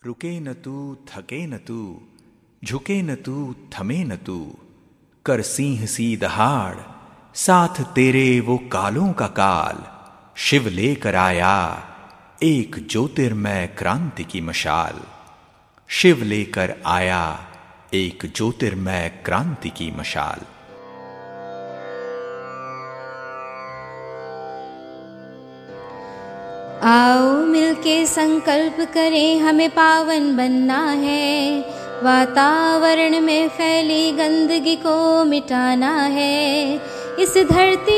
रुके न तू, थके न तू, झुके न तू, थमे न तू, कर सिंह सी दहाड़, साथ तेरे वो कालों का काल। शिव लेकर आया एक ज्योतिर्मय क्रांति की मशाल। शिव लेकर आया एक ज्योतिर्मय क्रांति की मशाल। आओ मिलके संकल्प करें, हमें पावन बनना है। वातावरण में फैली गंदगी को मिटाना है। इस धरती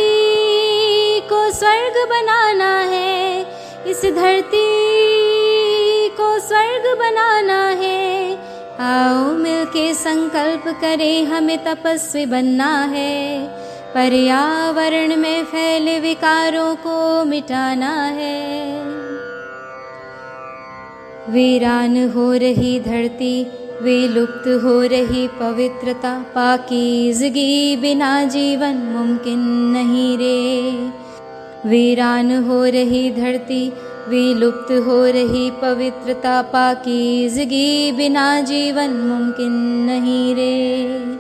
को स्वर्ग बनाना है। इस धरती को स्वर्ग बनाना है। आओ मिलके संकल्प करें, हमें तपस्वी बनना है। पर्यावरण में फैले विकारों को मिटाना है। वीरान हो रही धरती, विलुप्त हो रही पवित्रता, पाकीज़गी बिना जीवन मुमकिन नहीं रे। वीरान हो रही धरती, विलुप्त हो रही पवित्रता, पाकीज़गी बिना जीवन मुमकिन नहीं रे।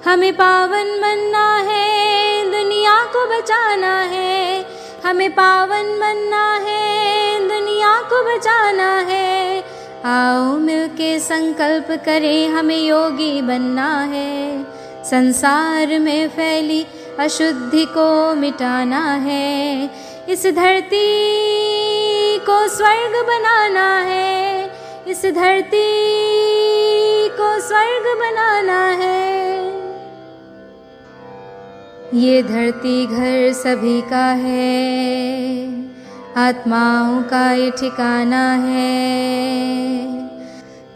हमें पावन बनना है, दुनिया को बचाना है। हमें पावन बनना है, दुनिया को बचाना है। आओ मिलके संकल्प करें, हमें योगी बनना है। संसार में फैली अशुद्धि को मिटाना है। इस धरती को स्वर्ग बनाना है। इस धरती को स्वर्ग बनाना है। ये धरती घर सभी का है, आत्माओं का ये ठिकाना है।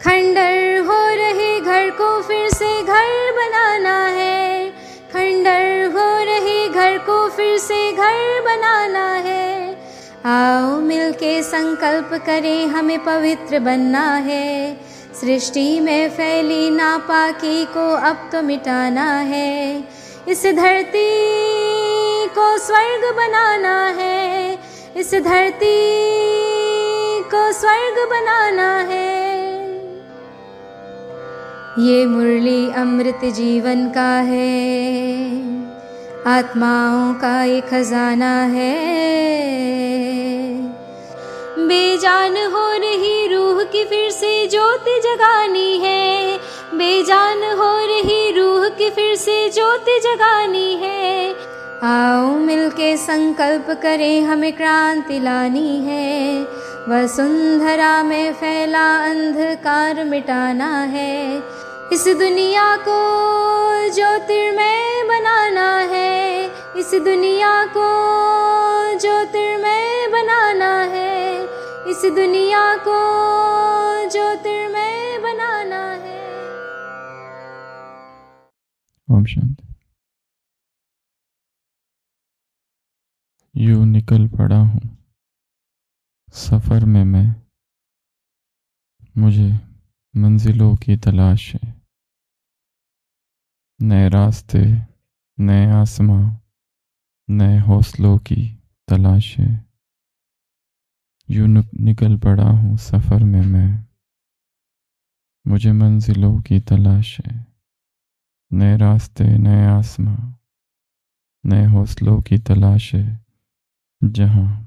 खंडर हो रहे घर को फिर से घर बनाना है। खंडर हो रहे घर को फिर से घर बनाना है। आओ मिलके संकल्प करें, हमें पवित्र बनना है। सृष्टि में फैली नापाकी को अब तो मिटाना है। इस धरती को स्वर्ग बनाना है। इस धरती को स्वर्ग बनाना है। ये मुरली अमृत जीवन का है, आत्माओं का ये खजाना है। बेजान हो रही रूह की फिर से ज्योति जगानी है। बेजान हो रही रूह की फिर से ज्योति जगानी है। आओ मिलके संकल्प करें, हमें क्रांति लानी है। वसुंधरा में फैला अंधकार मिटाना है। इस दुनिया को ज्योतिर्मय बनाना है। इस दुनिया को ज्योतिर्मय बनाना है। इस दुनिया को ज्योतिर्मय बनाना है। ओम शांति। यूं निकल पड़ा हूँ सफ़र में मैं, मुझे मंजिलों की तलाश है। नए रास्ते, नए आसमां, नए हौसलों की तलाश है। यूं निकल पड़ा हूँ सफ़र में मैं, मुझे मंजिलों की तलाश है। नए रास्ते, नए आसमां, नए हौसलों की तलाश है। जहाँ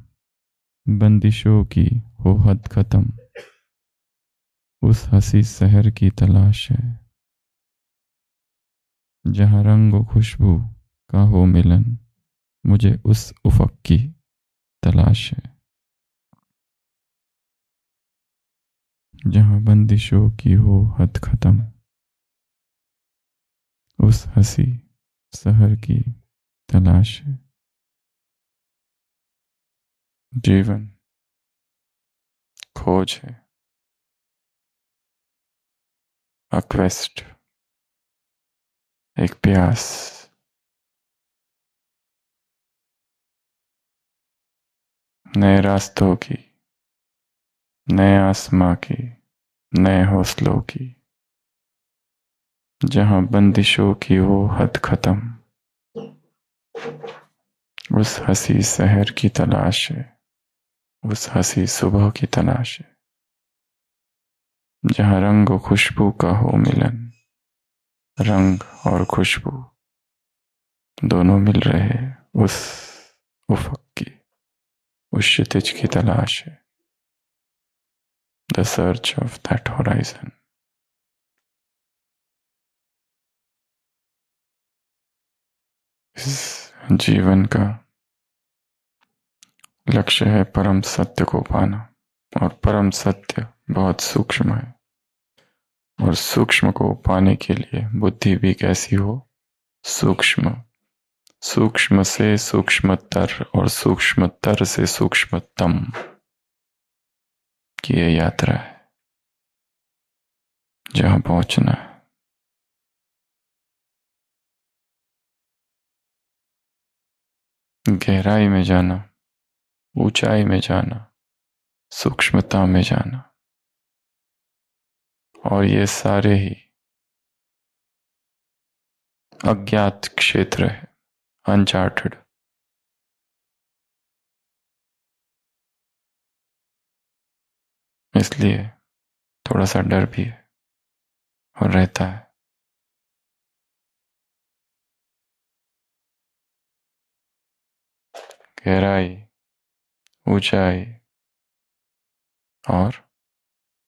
बंदिशों की हो हद ख़त्म, उस हंसी शहर की तलाश है। जहाँ रंग व खुशबू का हो मिलन, मुझे उस उफ़क़ की तलाश है। जहाँ बंदिशों की हो हद ख़त्म, उस हंसी शहर की तलाश है। जीवन खोज है, क्वेस्ट, एक प्यास। नए रास्तों की, नए आसमां की, नए हौसलों की। जहाँ बंदिशों की हो हद ख़त्म, उस हंसी शहर की तलाश है। उस हंसी सुबह की तलाश है। जहाँ रंग और खुशबू का हो मिलन, रंग और खुशबू दोनों मिल रहे उस उफक की, उस क्षितिज की तलाश है। The search of that horizon. इस जीवन का लक्ष्य है परम सत्य को पाना, और परम सत्य बहुत सूक्ष्म है, और सूक्ष्म को पाने के लिए बुद्धि भी कैसी हो, सूक्ष्म, सूक्ष्म से सूक्ष्मतर और सूक्ष्मतर से सूक्ष्मतम की ये यात्रा है जहां पहुंचना है। गहराई में जाना, ऊंचाई में जाना, सूक्ष्मता में जाना, और ये सारे ही अज्ञात क्षेत्र है, अनचार्टेड। इसलिए थोड़ा सा डर भी है और रहता है। गहराई, ऊंचाई और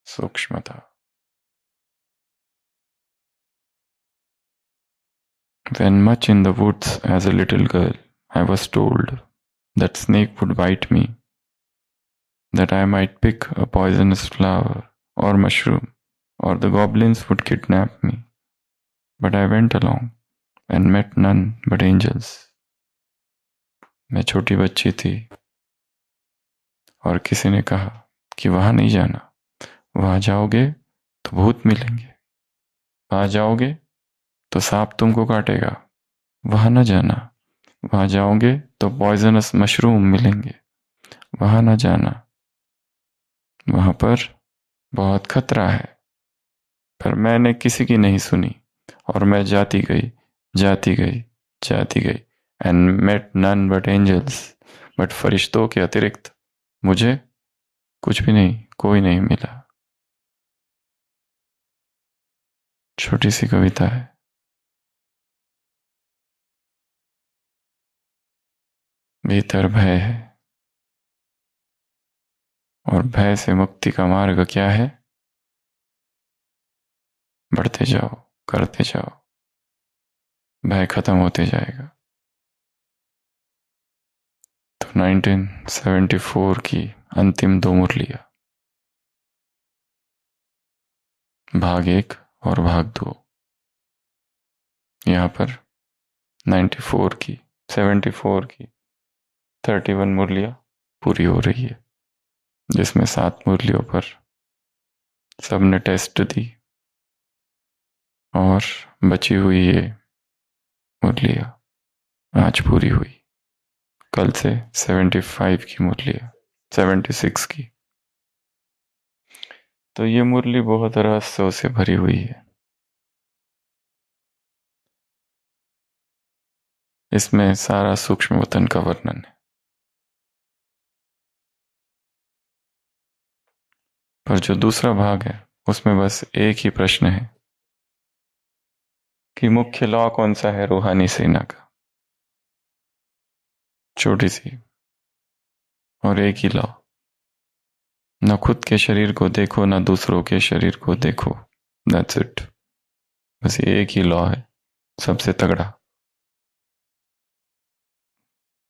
सूक्ष्मता। When much in the woods as a little girl, I was told that snake would bite me, that I might pick a poisonous flower or mushroom, or the goblins would kidnap me. But I went along and met none but angels. मैं छोटी बच्ची थी और किसी ने कहा कि वहां नहीं जाना, वहां जाओगे तो भूत मिलेंगे, वहां जाओगे तो सांप तुमको काटेगा, वहां न जाना, वहां जाओगे तो पॉइजनस मशरूम मिलेंगे, वहां न जाना, वहां पर बहुत खतरा है। पर मैंने किसी की नहीं सुनी और मैं जाती गई, जाती गई, जाती गई, and met none but angels, but फरिश्तों के अतिरिक्त मुझे कुछ भी नहीं, कोई नहीं मिला। छोटी सी कविता है। भीतर भय है, और भय से मुक्ति का मार्ग क्या है? बढ़ते जाओ, करते जाओ, भय खत्म होते जाएगा। तो 1974 की अंतिम 2 मुरलियां, भाग 1 और भाग 2, यहां पर 74 की 31 मुरलियां पूरी हो रही है, जिसमें 7 मुरलियों पर सबने टेस्ट दी, और बची हुई ये मुरलियां आज पूरी हुई। कल से 75 की मुरलियां, 76 की। तो ये मुरली बहुत रहस्यों से भरी हुई है। इसमें सारा सूक्ष्म वतन का वर्णन है। पर जो दूसरा भाग है उसमें बस एक ही प्रश्न है कि मुख्य लॉ कौन सा है रूहानी सेना का। छोटी सी और एक ही लॉ, न खुद के शरीर को देखो, न दूसरों के शरीर को देखो। That's it. बस ये एक ही लॉ है, सबसे तगड़ा,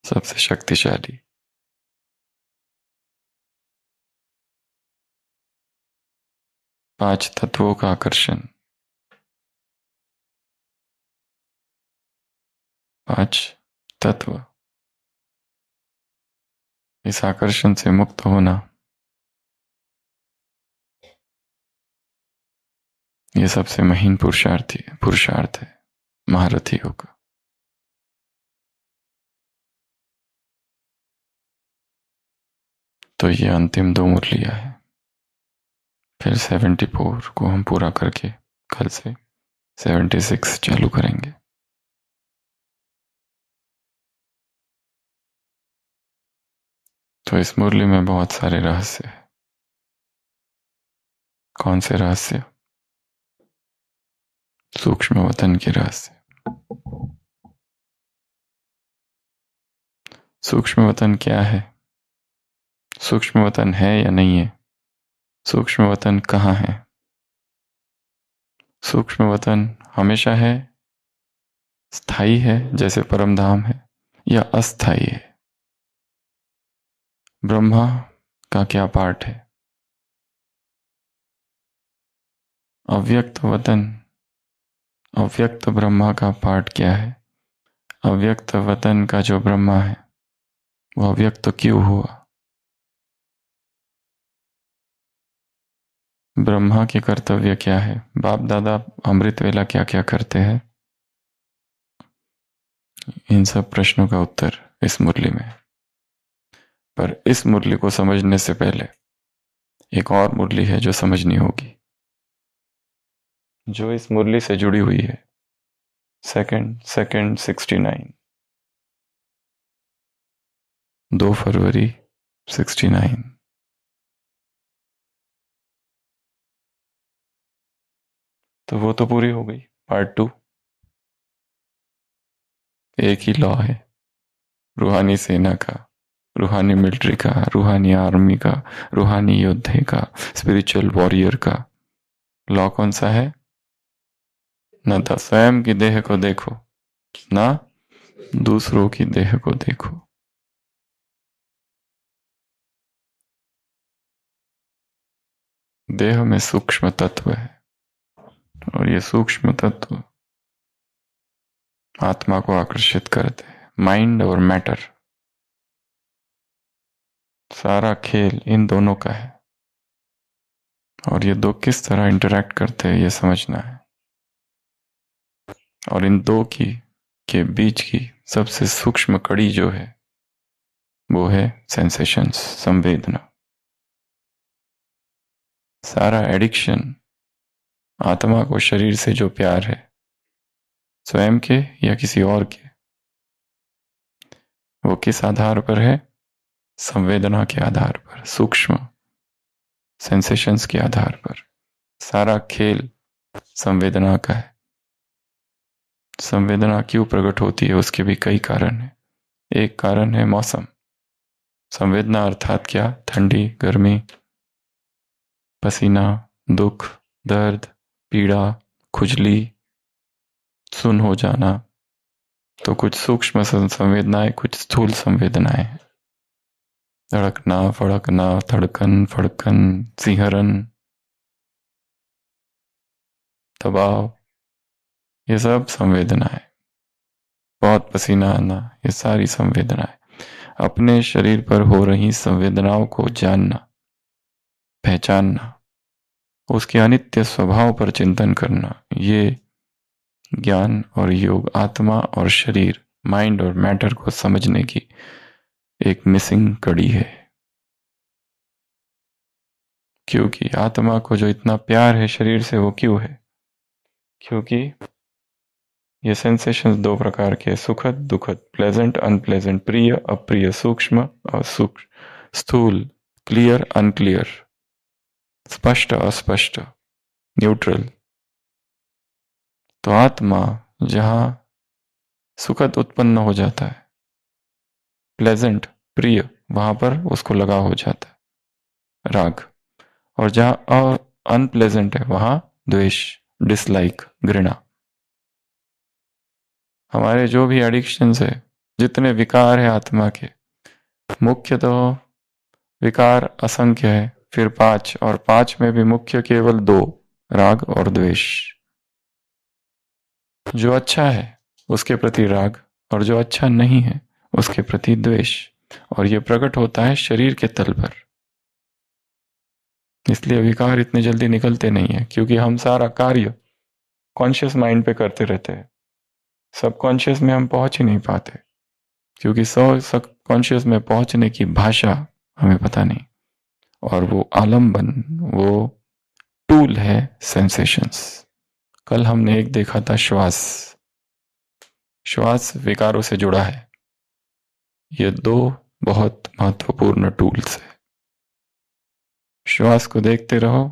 सबसे शक्तिशाली। पांच तत्वों का आकर्षण, 5 तत्व, इस आकर्षण से मुक्त होना, यह सबसे महीन पुरुषार्थ है महारथियों का। तो ये अंतिम 2 मुरलियां है। फिर 74 को हम पूरा करके कल से 76 चालू करेंगे। तो इस मुरली में बहुत सारे रहस्य हैं। कौन से रहस्य? सूक्ष्म वतन के रहस्य। सूक्ष्म वतन क्या है? सूक्ष्म वतन है या नहीं है? सूक्ष्म वतन कहाँ है? सूक्ष्म वतन हमेशा है, स्थायी है जैसे परम धाम है, या अस्थायी है? ब्रह्मा का क्या पार्ट है? अव्यक्त वतन, अव्यक्त ब्रह्मा का पार्ट क्या है? अव्यक्त वतन का जो ब्रह्मा है वो अव्यक्त क्यों हुआ? ब्रह्मा के कर्तव्य क्या है? बाप दादा अमृत वेला क्या क्या करते हैं? इन सब प्रश्नों का उत्तर इस मुरली में। पर इस मुरली को समझने से पहले एक और मुरली है जो समझनी होगी, जो इस मुरली से जुड़ी हुई है। सेकंड 69, 2 फरवरी 69। तो वो तो पूरी हो गई। पार्ट 2, एक ही लॉ है रूहानी सेना का, रूहानी मिलिट्री का, रूहानी आर्मी का, रूहानी योद्धे का, स्पिरिचुअल वॉरियर का। लॉ कौन सा है? न तो स्वयं की देह को देखो, ना दूसरों की देह को देखो। देह में सूक्ष्म तत्व है और ये सूक्ष्म तत्व आत्मा को आकर्षित करते हैं। माइंड और मैटर, सारा खेल इन दोनों का है और ये दो किस तरह इंटरैक्ट करते हैं ये समझना है। और इन दो के बीच की सबसे सूक्ष्म कड़ी जो है वो है सेंसेशंस, संवेदना। सारा एडिक्शन, आत्मा को शरीर से जो प्यार है, स्वयं के या किसी और के, वो किस आधार पर है? संवेदना के आधार पर, सूक्ष्म सेंसेशंस के आधार पर। सारा खेल संवेदना का है। संवेदना क्यों प्रकट होती है उसके भी कई कारण हैं। एक कारण है मौसम। संवेदना अर्थात क्या? ठंडी, गर्मी, पसीना, दुख, दर्द, पीड़ा, खुजली, सुन्न हो जाना। तो कुछ सूक्ष्म संवेदनाएं, कुछ स्थूल संवेदनाएं हैं। धड़कना, फड़कना, धड़कन, फड़कन, सिहरन, दबाव, ये सब संवेदनाएं। बहुत पसीना आना, ये सारी संवेदनाएं। अपने शरीर पर हो रही संवेदनाओं को जानना, पहचानना, उसके अनित्य स्वभाव पर चिंतन करना, ये ज्ञान और योग आत्मा और शरीर, माइंड और मैटर को समझने की एक मिसिंग कड़ी है। क्योंकि आत्मा को जो इतना प्यार है शरीर से, वो क्यों है? क्योंकि ये सेंसेशंस दो प्रकार के, सुखद दुखद, प्लेजेंट अनप्लेजेंट, प्रिय अप्रिय, सूक्ष्म और सूक्ष्म, स्थूल क्लियर अनक्लियर, स्पष्ट अस्पष्ट, न्यूट्रल। तो आत्मा जहां सुखद उत्पन्न हो जाता है, प्लेजेंट प्रिय, वहां पर उसको लगा हो जाता है राग। और जहां अनप्लेजेंट है वहां द्वेष, डिसलाइक, घृणा। हमारे जो भी एडिक्शंस है, जितने विकार है आत्मा के, मुख्य तो विकार असंख्य है, फिर 5, और 5 में भी मुख्य केवल 2, राग और द्वेष। जो अच्छा है उसके प्रति राग और जो अच्छा नहीं है उसके प्रति द्वेष। और यह प्रकट होता है शरीर के तल पर। इसलिए विकार इतने जल्दी निकलते नहीं है, क्योंकि हम सारा कार्य कॉन्शियस माइंड पे करते रहते हैं। सबकॉन्शियस में हम पहुंच ही नहीं पाते, क्योंकि सबकॉन्शियस में पहुंचने की भाषा हमें पता नहीं। और वो आलम्बन, वो टूल है सेंसेशंस। कल हमने एक देखा था श्वास। श्वास विकारों से जुड़ा है। ये 2 बहुत महत्वपूर्ण टूल्स है। श्वास को देखते रहो,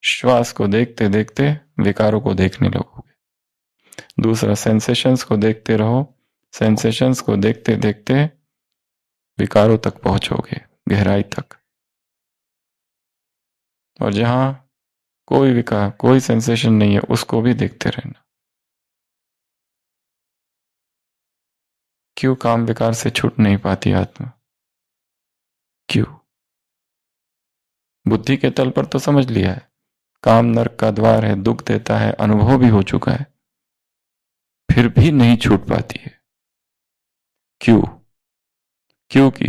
श्वास को देखते देखते विकारों को देखने लगोगे। दूसरा, सेंसेशंस को देखते रहो, सेंसेशंस को देखते देखते विकारों तक पहुंचोगे, गहराई तक। और जहां कोई विकार, कोई सेंसेशन नहीं है, उसको भी देखते रहना। क्यों काम विकार से छूट नहीं पाती आत्मा? क्यों? बुद्धि के तल पर तो समझ लिया है, काम नरक का द्वार है, दुख देता है, अनुभव भी हो चुका है, फिर भी नहीं छूट पाती है। क्यों? क्योंकि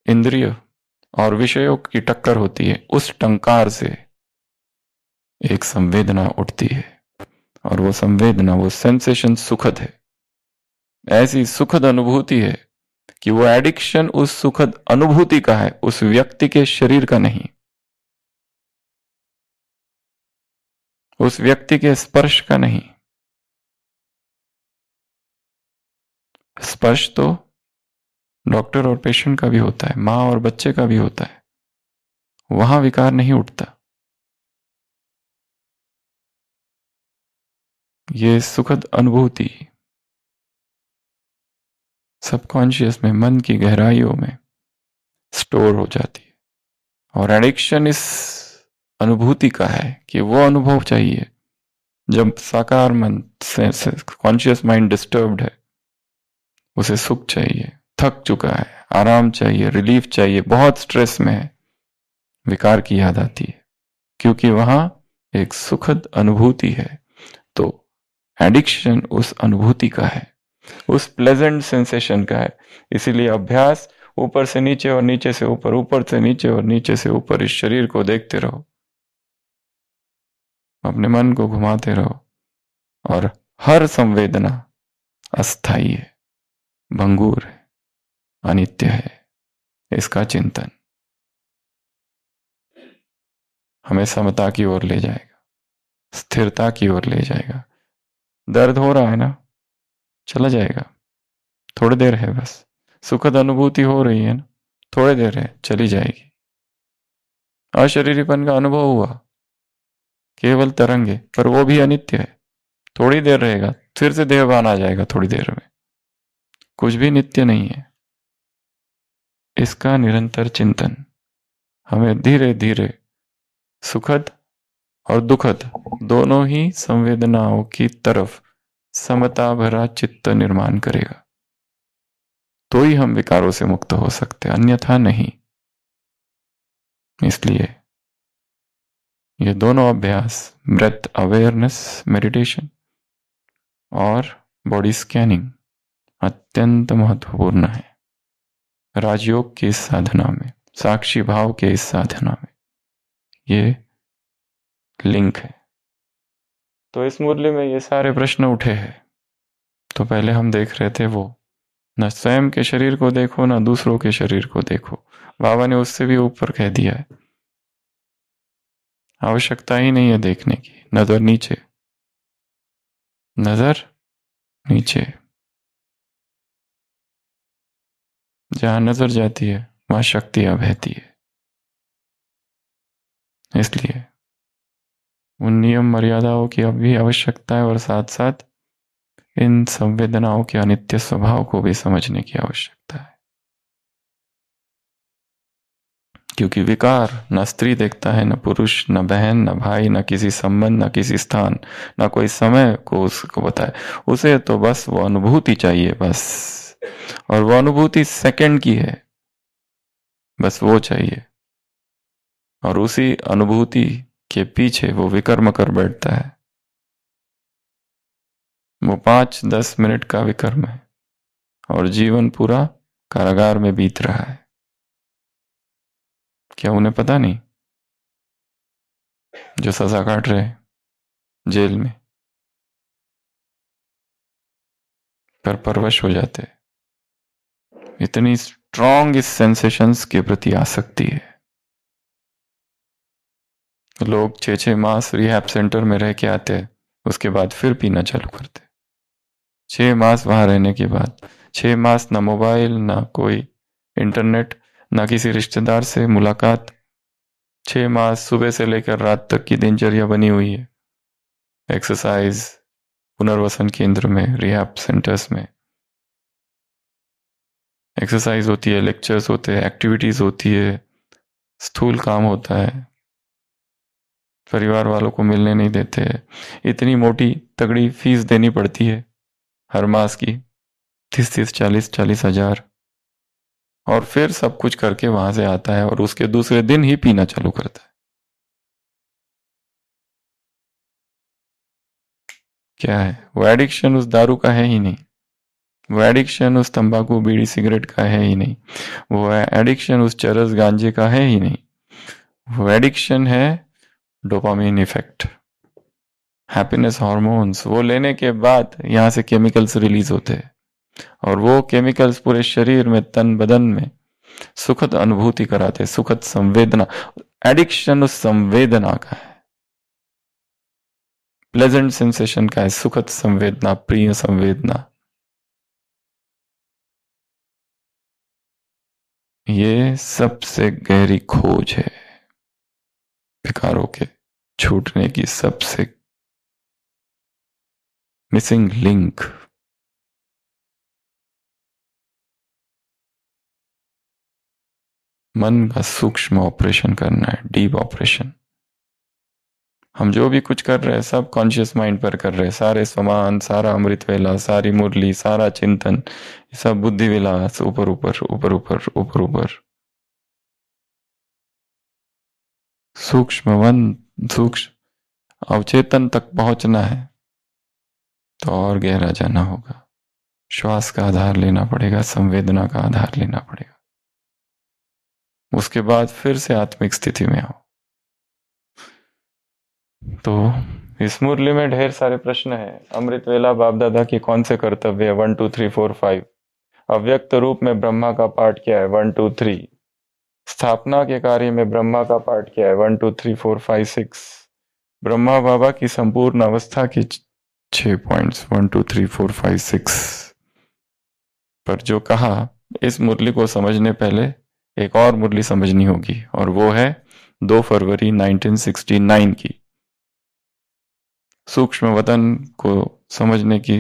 इंद्रिय और विषयों की टक्कर होती है, उस टंकार से एक संवेदना उठती है, और वो संवेदना, वो सेंसेशन सुखद है। ऐसी सुखद अनुभूति है कि वो एडिक्शन उस सुखद अनुभूति का है, उस व्यक्ति के शरीर का नहीं, उस व्यक्ति के स्पर्श का नहीं। स्पर्श तो डॉक्टर और पेशेंट का भी होता है, मां और बच्चे का भी होता है, वहां विकार नहीं उठता। ये सुखद अनुभूति सबकॉन्शियस में, मन की गहराइयों में स्टोर हो जाती है। और एडिक्शन इस अनुभूति का है कि वो अनुभव चाहिए जब साकार मन से कॉन्शियस माइंड डिस्टर्ब्ड है, उसे सुख चाहिए, थक चुका है, आराम चाहिए, रिलीफ चाहिए, बहुत स्ट्रेस में है, विकार की याद आती है, क्योंकि वहां एक सुखद अनुभूति है। तो एडिक्शन उस अनुभूति का है, उस प्लेजेंट सेंसेशन का है। इसीलिए अभ्यास ऊपर से नीचे और नीचे से ऊपर, ऊपर से नीचे और नीचे से ऊपर इस शरीर को देखते रहो, अपने मन को घुमाते रहो, और हर संवेदना अस्थाई है, भंगुर है, अनित्य है। इसका चिंतन हमें समता की ओर ले जाएगा, स्थिरता की ओर ले जाएगा। दर्द हो रहा है ना, चला जाएगा, थोड़ी देर है बस। सुखद अनुभूति हो रही है ना, थोड़ी देर है, चली जाएगी। अशरीरीपन का अनुभव हुआ, केवल तरंगे, पर वो भी अनित्य है, थोड़ी देर रहेगा, फिर से देहभान आ जाएगा थोड़ी देर में। कुछ भी नित्य नहीं है। इसका निरंतर चिंतन हमें धीरे धीरे सुखद और दुखद दोनों ही संवेदनाओं की तरफ समता भरा चित्त निर्माण करेगा। तो ही हम विकारों से मुक्त हो सकते, अन्यथा नहीं। इसलिए ये दोनों अभ्यास, ब्रेथ अवेयरनेस मेडिटेशन और बॉडी स्कैनिंग, अत्यंत महत्वपूर्ण है राजयोग की इस साधना में, साक्षी भाव के इस साधना में। ये लिंक है। तो इस मुरली में ये सारे प्रश्न उठे हैं। तो पहले हम देख रहे थे वो, न स्वयं के शरीर को देखो, न दूसरों के शरीर को देखो। बाबा ने उससे भी ऊपर कह दिया है, आवश्यकता ही नहीं है देखने की। नजर नीचे, नजर नीचे। जहां नजर जाती है वहां शक्तियां बहती है। इसलिए उन नियम मर्यादाओं की अब भी आवश्यकता है, और साथ साथ इन संवेदनाओं के अनित्य स्वभाव को भी समझने की आवश्यकता है। क्योंकि विकार न स्त्री देखता है, न पुरुष, न बहन, न भाई, न किसी संबंध, न किसी स्थान, न कोई समय को उसको बताए। उसे तो बस वो अनुभूति चाहिए, बस। और वो अनुभूति सेकंड की है, बस वो चाहिए। और उसी अनुभूति के पीछे वो विकर्म कर बैठता है। वो 5-10 मिनट का विकर्म है, और जीवन पूरा कारागार में बीत रहा है। क्या उन्हें पता नहीं? जो सजा काट रहे जेल में, पर परवश हो जाते। इतनी स्ट्रॉन्ग इस सेंसेशंस के प्रति आसक्ति है। लोग 6-6 मास रिहैब सेंटर में रह के आते हैं, उसके बाद फिर पीना चालू करते। 6 मास वहां रहने के बाद, 6 मास ना मोबाइल, ना कोई इंटरनेट, ना किसी रिश्तेदार से मुलाकात, 6 मास सुबह से लेकर रात तक की दिनचर्या बनी हुई है। एक्सरसाइज, पुनर्वसन केंद्र में, रिहैब सेंटर्स में एक्सरसाइज होती है, लेक्चर्स होते हैं, एक्टिविटीज होती है, स्थूल काम होता है, परिवार वालों को मिलने नहीं देते, इतनी मोटी तगड़ी फीस देनी पड़ती है हर मास की, 30-30, 40-40 हजार, और फिर सब कुछ करके वहां से आता है और उसके दूसरे दिन ही पीना चालू करता है। क्या है वो? एडिक्शन उस दारू का है ही नहीं, वो एडिक्शन उस तंबाकू बीड़ी सिगरेट का है ही नहीं, वो एडिक्शन उस चरस गांजे का है ही नहीं। वो एडिक्शन है डोपामिन इफेक्ट, हैप्पीनेस हार्मोन्स। वो लेने के बाद यहां से केमिकल्स रिलीज होते हैं और वो केमिकल्स पूरे शरीर में, तन बदन में सुखद अनुभूति कराते, सुखद संवेदना। एडिक्शन उस संवेदना का है, प्लेजेंट सेंसेशन का है, सुखद संवेदना, प्रिय संवेदना। ये सबसे गहरी खोज है विकारों के छूटने की, सबसे मिसिंग लिंक। मन का सूक्ष्म ऑपरेशन करना है, डीप ऑपरेशन। हम जो भी कुछ कर रहे हैं सब कॉन्शियस माइंड पर कर रहे हैं, सारे समान, सारा अमृत वेला, सारी मुरली, सारा चिंतन, सब बुद्धि विलास, ऊपर ऊपर ऊपर ऊपर ऊपर ऊपर। सूक्ष्म अवचेतन तक पहुंचना है तो और गहरा जाना होगा। श्वास का आधार लेना पड़ेगा, संवेदना का आधार लेना पड़ेगा, उसके बाद फिर से आत्मिक स्थिति में आओ। तो इस मुरली में ढेर सारे प्रश्न हैं। अमृत वेला बाप दादा के कौन से कर्तव्य है? 1 2 3 4 5। अव्यक्त रूप में ब्रह्मा का पाठ क्या है? 1 2 3। स्थापना के कार्य में ब्रह्मा का पाठ क्या है? 1 2 3 4 5 6। ब्रह्मा बाबा की संपूर्ण अवस्था के 6 पॉइंट्स 1 2 3 4 5 6 पर जो कहा, इस मुरली को समझने पहले एक और मुरली समझनी होगी और वो है 2 फरवरी 1969 की, सूक्ष्म वतन को समझने की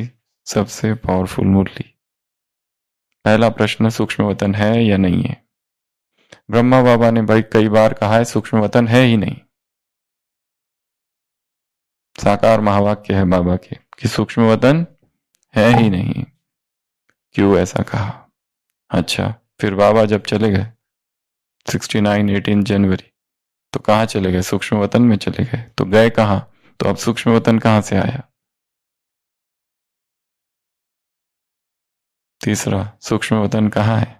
सबसे पावरफुल मुरली। पहला प्रश्न, सूक्ष्म वतन है या नहीं है? ब्रह्मा बाबा ने भाई कई बार कहा है सूक्ष्म वतन है ही नहीं। साकार महावाक्य है बाबा के कि सूक्ष्म वतन है ही नहीं। क्यों ऐसा कहा? अच्छा, फिर बाबा जब चले गए 69 18 जनवरी, तो कहाँ चले गए? सूक्ष्म वतन में चले गए। तो गए कहाँ? तो अब सूक्ष्म वतन कहाँ से आया? तीसरा, सूक्ष्म वतन कहाँ है?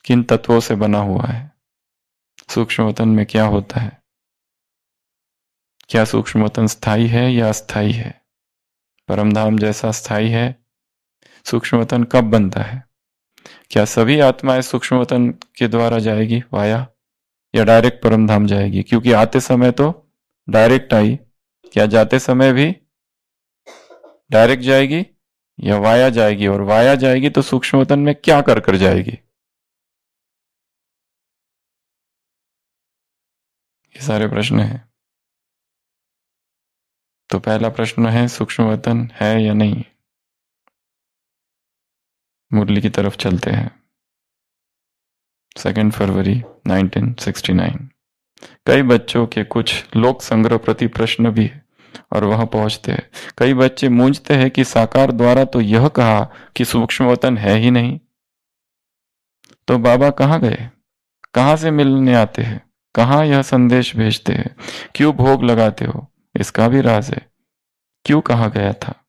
किन तत्वों से बना हुआ है? सूक्ष्म वतन में क्या होता है? क्या सूक्ष्म वतन स्थायी है या अस्थायी है? परमधाम जैसा स्थायी है? सूक्ष्म वतन कब बनता है? क्या सभी आत्माएं सूक्ष्म वतन के द्वारा जाएगी वाया, या डायरेक्ट परमधाम जाएगी? क्योंकि आते समय तो डायरेक्ट आई, क्या जाते समय भी डायरेक्ट जाएगी या वाया जाएगी? और वाया जाएगी तो सूक्ष्म वतन में क्या कर कर जाएगी? ये सारे प्रश्न हैं। तो पहला प्रश्न है सूक्ष्म वतन है या नहीं। मुरली की तरफ चलते हैं। 2 फरवरी 1969। कई बच्चों के कुछ लोक संग्रह प्रति प्रश्न भी है और वह पहुंचते हैं। कई बच्चे मूंझते हैं कि साकार द्वारा तो यह कहा कि सूक्ष्म वतन है ही नहीं, तो बाबा कहाँ गए? कहाँ से मिलने आते हैं? कहाँ यह संदेश भेजते हैं? क्यों भोग लगाते हो? इसका भी राज है। क्यों कहा गया था?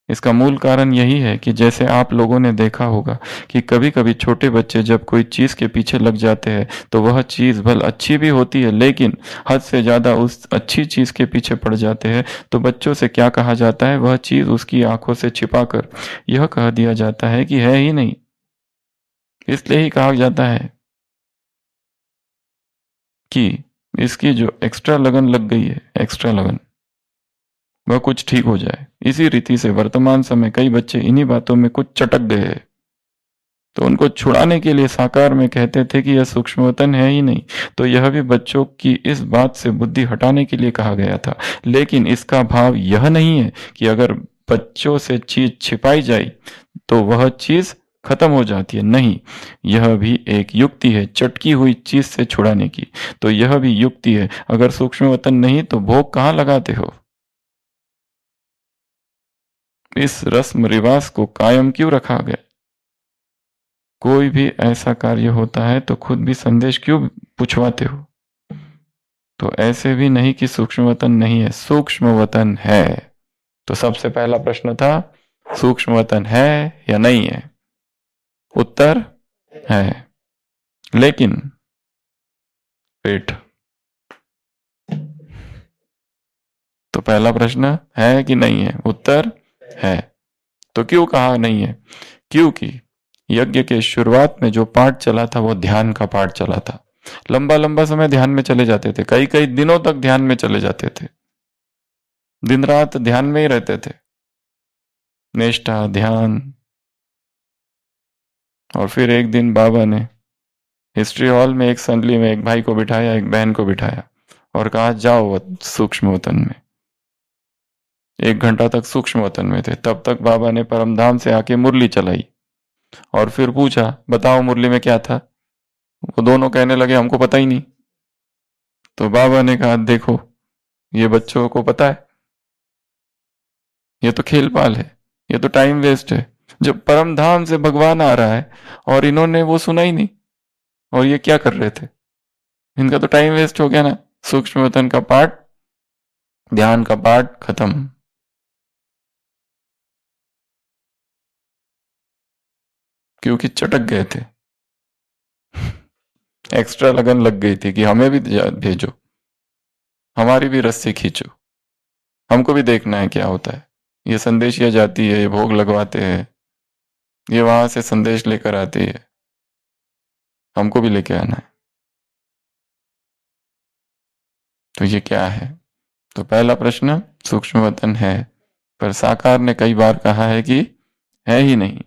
इसका मूल कारण यही है कि जैसे आप लोगों ने देखा होगा कि कभी कभी छोटे बच्चे जब कोई चीज के पीछे लग जाते हैं तो वह चीज भल अच्छी भी होती है, लेकिन हद से ज्यादा उस अच्छी चीज के पीछे पड़ जाते हैं, तो बच्चों से क्या कहा जाता है? वह चीज उसकी आंखों से छिपाकर यह कह दिया जाता है कि है ही नहीं। इसलिए ही कहा जाता है कि इसकी जो एक्स्ट्रा लगन लग गई है, एक्स्ट्रा लगन, वह कुछ ठीक हो जाए। इसी रीति से वर्तमान समय कई बच्चे इन्हीं बातों में कुछ चटक गए हैं तो उनको छुड़ाने के लिए साकार में कहते थे कि यह सूक्ष्म वतन है ही नहीं। तो यह भी बच्चों की इस बात से बुद्धि हटाने के लिए कहा गया था। लेकिन इसका भाव यह नहीं है कि अगर बच्चों से चीज छिपाई जाए तो वह चीज खत्म हो जाती है। नहीं, यह भी एक युक्ति है चटकी हुई चीज से छुड़ाने की। तो यह भी युक्ति है, अगर सूक्ष्म वतन नहीं तो भोग कहाँ लगाते हो? इस रस्म रिवाज को कायम क्यों रखा गया? कोई भी ऐसा कार्य होता है तो खुद भी संदेश क्यों पूछवाते हो? तो ऐसे भी नहीं कि सूक्ष्म वतन नहीं है, सूक्ष्म वतन है। तो सबसे पहला प्रश्न था, सूक्ष्म वतन है या नहीं है? उत्तर है। लेकिन पेट, तो पहला प्रश्न है कि नहीं है? उत्तर है। तो क्यों कहा नहीं है? क्योंकि यज्ञ के शुरुआत में जो पाठ चला था वो ध्यान का पाठ चला था। लंबा लंबा समय ध्यान में चले जाते थे, कई कई दिनों तक ध्यान में चले जाते थे, दिन रात ध्यान में ही रहते थे, निष्ठा ध्यान। और फिर एक दिन बाबा ने हिस्ट्री हॉल में एक संदली में एक भाई को बिठाया, एक बहन को बिठाया और कहा जाओ सूक्ष्म वतन में। 1 घंटा तक सूक्ष्म वतन में थे। तब तक बाबा ने परमधाम से आके मुरली चलाई और फिर पूछा बताओ मुरली में क्या था? वो दोनों कहने लगे हमको पता ही नहीं। तो बाबा ने कहा देखो ये बच्चों को पता है, ये तो खेल पाल है, ये तो टाइम वेस्ट है। जब परम धाम से भगवान आ रहा है और इन्होंने वो सुना ही नहीं, और ये क्या कर रहे थे? इनका तो टाइम वेस्ट हो गया ना। सूक्ष्म वतन का पाठ, ध्यान का पाठ खत्म। क्योंकि चटक गए थे, एक्स्ट्रा लगन लग गई थी कि हमें भी भेजो, हमारी भी रस्सी खींचो, हमको भी देखना है क्या होता है। ये संदेशिया जाती है, ये भोग लगवाते हैं, ये वहां से संदेश लेकर आती है, हमको भी लेके आना है। तो ये क्या है? तो पहला प्रश्न सूक्ष्म वतन है, पर साकार ने कई बार कहा है कि है ही नहीं।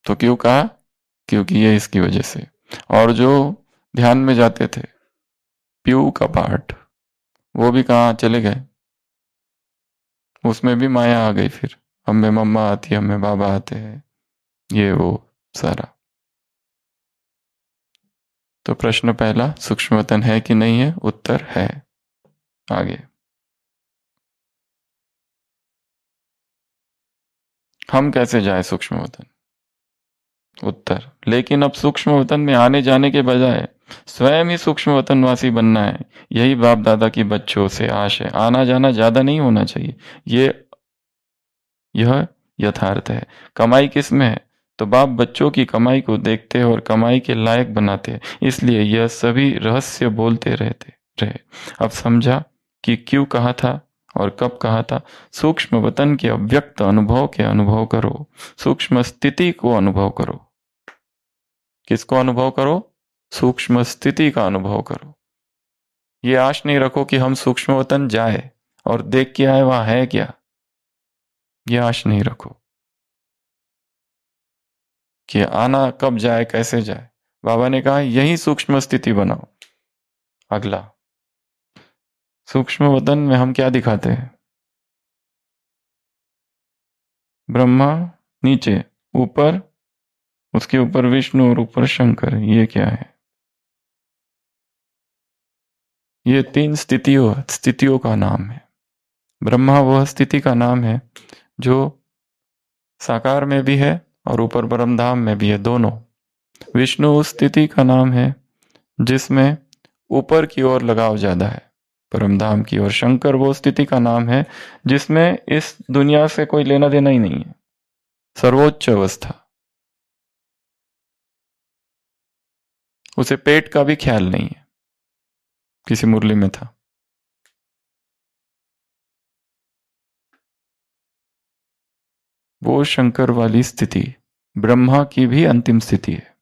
तो क्यों कहा? क्योंकि ये इसकी वजह से। और जो ध्यान में जाते थे, पीयू का पाठ, वो भी कहाँ चले गए? उसमें भी माया आ गई। फिर हमें मम्मा आती है, हमें बाबा आते हैं, ये वो सारा। तो प्रश्न पहला, सूक्ष्म वतन है कि नहीं है? उत्तर है। आगे, हम कैसे जाए सूक्ष्म वतन? उत्तर, लेकिन अब सूक्ष्म वतन में आने जाने के बजाय स्वयं ही सूक्ष्म वतनवासी बनना है। यही बाप दादा की बच्चों से आश है। आना जाना ज्यादा नहीं होना चाहिए, यह यथार्थ है। कमाई किस में है? तो बाप बच्चों की कमाई को देखते और कमाई के लायक बनाते, इसलिए यह सभी रहस्य बोलते रहे। अब समझा कि क्यों कहा था और कब कहा था। सूक्ष्म वतन के अव्यक्त अनुभव के अनुभव करो, सूक्ष्म स्थिति को अनुभव करो। किसको अनुभव करो? सूक्ष्म स्थिति का अनुभव करो। ये आश नहीं रखो कि हम सूक्ष्म वतन जाए और देख के आए वहां है क्या। ये आश नहीं रखो कि आना कब जाए कैसे जाए। बाबा ने कहा यही सूक्ष्म स्थिति बनाओ। अगला, सूक्ष्म वतन में हम क्या दिखाते हैं? ब्रह्मा नीचे, ऊपर उसके ऊपर विष्णु और ऊपर शंकर। ये क्या है? ये 3 स्थितियों का नाम है। ब्रह्मा वह स्थिति का नाम है जो साकार में भी है और ऊपर परमधाम में भी है, दोनों। विष्णु उस स्थिति का नाम है जिसमें ऊपर की ओर लगाव ज्यादा है, परमधाम की ओर। शंकर वो स्थिति का नाम है जिसमें इस दुनिया से कोई लेना देना ही नहीं है, सर्वोच्च अवस्था। उसे पेट का भी ख्याल नहीं है। किसी मुरली में था, वो शंकर वाली स्थिति ब्रह्मा की भी अंतिम स्थिति है।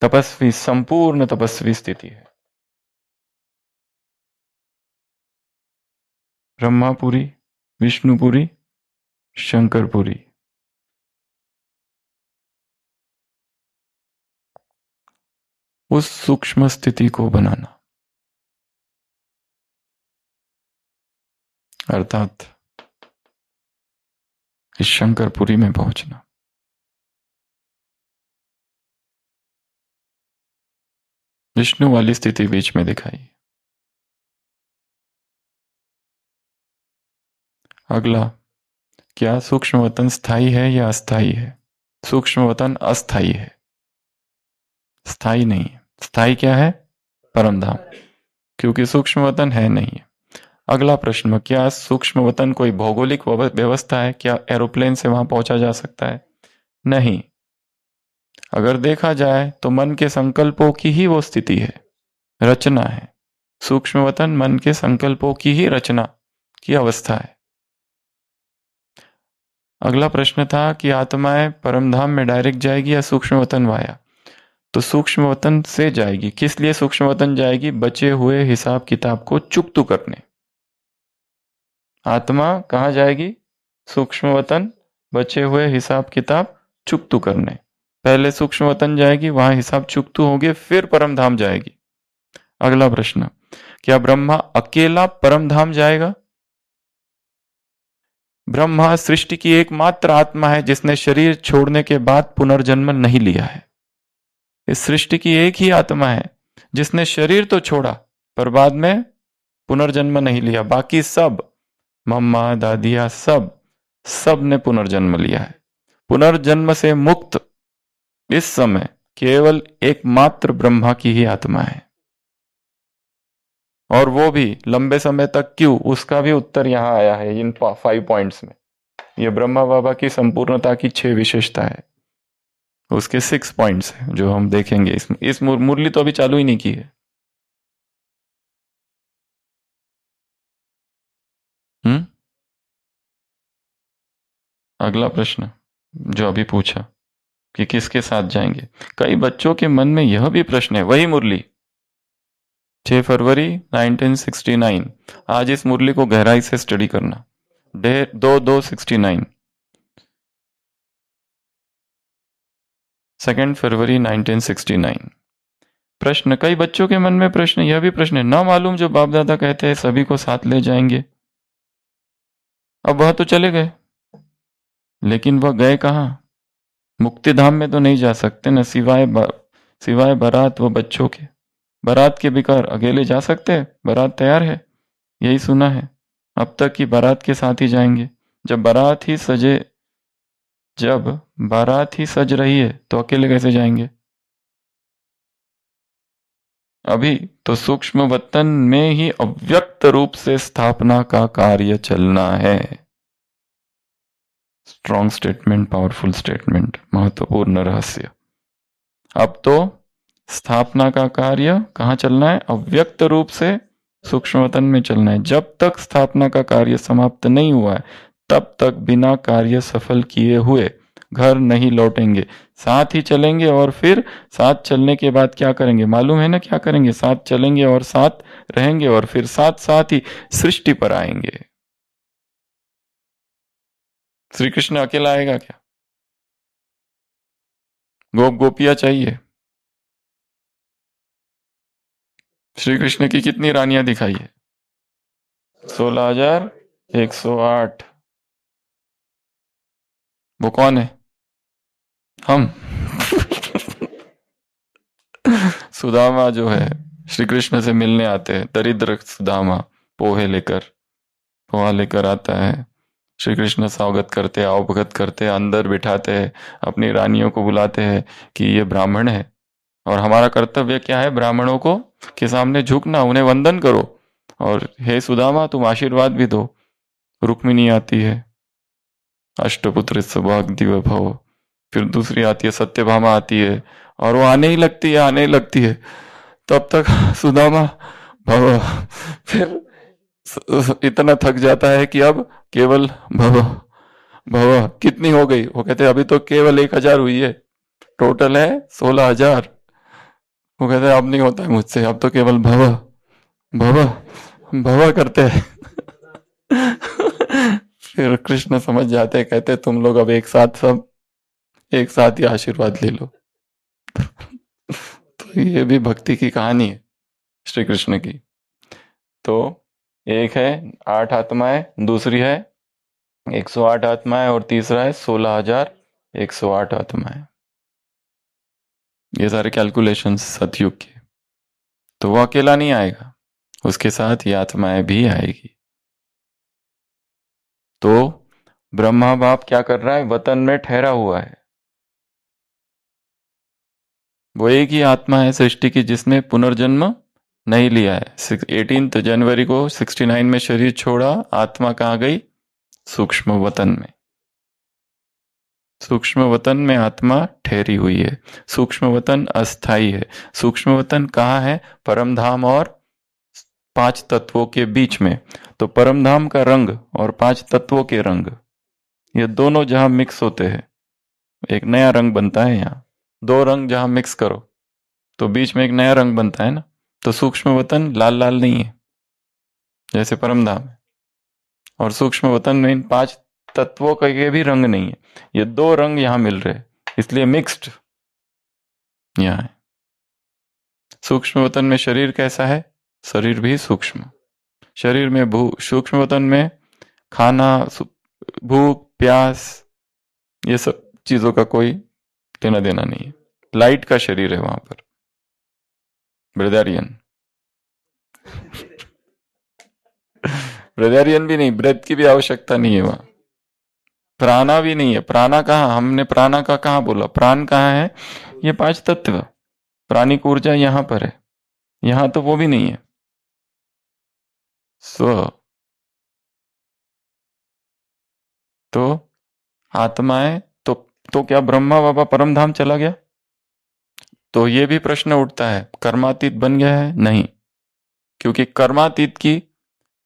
तपस्वी, संपूर्ण तपस्वी स्थिति है। ब्रह्मापुरी, विष्णुपुरी, शंकरपुरी। उस सूक्ष्म स्थिति को बनाना, अर्थात इस शंकरपुरी में पहुंचना। विष्णु वाली स्थिति बीच में दिखाई। अगला, क्या सूक्ष्म वतन स्थायी है या अस्थायी है? सूक्ष्म वतन अस्थायी है, स्थायी नहीं है। स्थायी क्या है? परम धाम, क्योंकि सूक्ष्म वतन है नहीं है। अगला प्रश्न, क्या सूक्ष्म वतन कोई भौगोलिक व्यवस्था है? क्या एरोप्लेन से वहां पहुंचा जा सकता है? नहीं। अगर देखा जाए तो मन के संकल्पों की ही वो स्थिति है, रचना है। सूक्ष्म वतन मन के संकल्पों की ही रचना की अवस्था है। अगला प्रश्न था कि आत्माएं परमधाम में डायरेक्ट जाएगी या सूक्ष्म वतन वाया? तो सूक्ष्म वतन से जाएगी। किस लिए सूक्ष्म वतन जाएगी? बचे हुए हिसाब किताब को चुकतू करने। आत्मा कहाँ जाएगी? सूक्ष्म वतन, बचे हुए हिसाब किताब चुकतू करने। पहले सूक्ष्म वतन जाएगी, वहां हिसाब चुकतू होंगे, फिर परम धाम जाएगी। अगला प्रश्न, क्या ब्रह्मा अकेला परम धाम जाएगा? ब्रह्मा सृष्टि की एकमात्र आत्मा है जिसने शरीर छोड़ने के बाद पुनर्जन्म नहीं लिया है। इस सृष्टि की एक ही आत्मा है जिसने शरीर तो छोड़ा पर बाद में पुनर्जन्म नहीं लिया। बाकी सब, मम्मा, दादिया, सब ने पुनर्जन्म लिया है। पुनर्जन्म से मुक्त इस समय केवल एकमात्र ब्रह्मा की ही आत्मा है, और वो भी लंबे समय तक क्यों, उसका भी उत्तर यहां आया है इन 5 पॉइंट्स में। ये ब्रह्मा बाबा की संपूर्णता की 6 विशेषता है, उसके 6 पॉइंट्स है जो हम देखेंगे। इस मुरली तो अभी चालू ही नहीं की है। अगला प्रश्न जो अभी पूछा कि किसके साथ जाएंगे, कई बच्चों के मन में यह भी प्रश्न है। वही मुरली 6 फरवरी 1969। आज इस मुरली को गहराई से स्टडी करना। 2/2/69, 2 फरवरी 1969। प्रश्न, कई बच्चों के मन में प्रश्न, यह भी प्रश्न है, ना मालूम जो बाप दादा कहते हैं सभी को साथ ले जाएंगे। अब वह तो चले गए, लेकिन वह गए कहाँ? मुक्ति धाम में तो नहीं जा सकते न, सिवाय बारात व बच्चों के। बारात के बिकार अकेले जा सकते हैं? बारात तैयार है, यही सुना है। अब तक की बारात के साथ ही जाएंगे। जब बारात ही सज रही है तो अकेले कैसे जाएंगे? अभी तो सूक्ष्म वतन में ही अव्यक्त रूप से स्थापना का कार्य चलना है। स्ट्रॉन्ग स्टेटमेंट, पावरफुल स्टेटमेंट, महत्वपूर्ण रहस्य। अब तो स्थापना का कार्य कहाँ चलना है? अव्यक्त रूप से सूक्ष्म वतन में चलना है। जब तक स्थापना का कार्य समाप्त नहीं हुआ है तब तक बिना कार्य सफल किए हुए घर नहीं लौटेंगे। साथ ही चलेंगे, और फिर साथ चलने के बाद क्या करेंगे मालूम है ना? क्या करेंगे? साथ चलेंगे और साथ रहेंगे, और फिर साथ साथ ही सृष्टि पर आएंगे। श्री कृष्ण अकेला आएगा क्या? गोपियां चाहिए। श्री कृष्ण की कितनी रानियां दिखाई है? 16,108। वो कौन है? हम। सुदामा जो है श्री कृष्ण से मिलने आते हैं, दरिद्र सुदामा पोहा लेकर आता है। श्री कृष्ण स्वागत करते, अवभगत करते, अंदर बिठाते हैं, अपनी रानियों को बुलाते हैं कि ये ब्राह्मण है और हमारा कर्तव्य क्या है? ब्राह्मणों को के सामने झुकना, उन्हें वंदन करो, और हे सुदामा तुम आशीर्वाद भी दो। रुक्मिणी आती है, अष्टपुत्र सौभाग्य भव। फिर दूसरी आती है, सत्यभामा आती है, और वो आने ही लगती है। तब तक सुदामा भव फिर इतना थक जाता है कि अब केवल भव कितनी हो गई? वो कहते अभी तो केवल 1,000 हुई है, टोटल है 16,000। वो कहते अब नहीं होता है मुझसे, अब तो केवल भव करते हैं। फिर कृष्ण समझ जाते हैं, कहते तुम लोग अब एक साथ ही आशीर्वाद ले लो। तो तो ये भी भक्ति की कहानी है श्री कृष्ण की। तो एक है 8 आत्माएं, दूसरी है 108 आत्माएं और तीसरा है 16,108 आत्माएं। ये सारे कैलकुलेशंस सतयुग के। तो वो अकेला नहीं आएगा, उसके साथ ये आत्माएं भी आएगी। तो ब्रह्मा बाप क्या कर रहा है? वतन में ठहरा हुआ है। वो एक ही आत्मा है सृष्टि की जिसने पुनर्जन्म नहीं लिया है। 18 जनवरी को 69 में शरीर छोड़ा, आत्मा कहाँ गई? सूक्ष्म वतन में। सूक्ष्म वतन में आत्मा ठहरी हुई है। सूक्ष्म वतन अस्थाई है। सूक्ष्म वतन कहाँ है? परम धाम और 5 तत्वों के बीच में। तो परम धाम का रंग और 5 तत्वों के रंग, ये दोनों जहां मिक्स होते हैं एक नया रंग बनता है। यहाँ 2 रंग जहां मिक्स करो तो बीच में एक नया रंग बनता है ना। तो सूक्ष्म वतन लाल लाल नहीं है जैसे परम धाम है, और सूक्ष्म वतन में इन 5 तत्वों का ये भी रंग नहीं है। ये 2 रंग यहां मिल रहे हैं, इसलिए मिक्स्ड यहां है। सूक्ष्म वतन में शरीर कैसा है? शरीर भी सूक्ष्म। शरीर में सूक्ष्म वतन में खाना, भूख, प्यास, ये सब चीजों का कोई लेना देना नहीं है। लाइट का शरीर है वहां पर, ब्रेदारियन। ब्रेदारियन भी नहीं, ब्रेथ की भी आवश्यकता नहीं है वहां। प्राणा भी नहीं है। प्राणा कहाँ? हमने प्राणा का कहाँ बोला? प्राण कहाँ है? ये 5 तत्व, प्राणिक ऊर्जा यहां पर है। यहां तो वो भी नहीं है। तो आत्माएं तो क्या ब्रह्मा बाबा परम धाम चला गया? तो ये भी प्रश्न उठता है, कर्मातीत बन गया है? नहीं, क्योंकि कर्मातीत की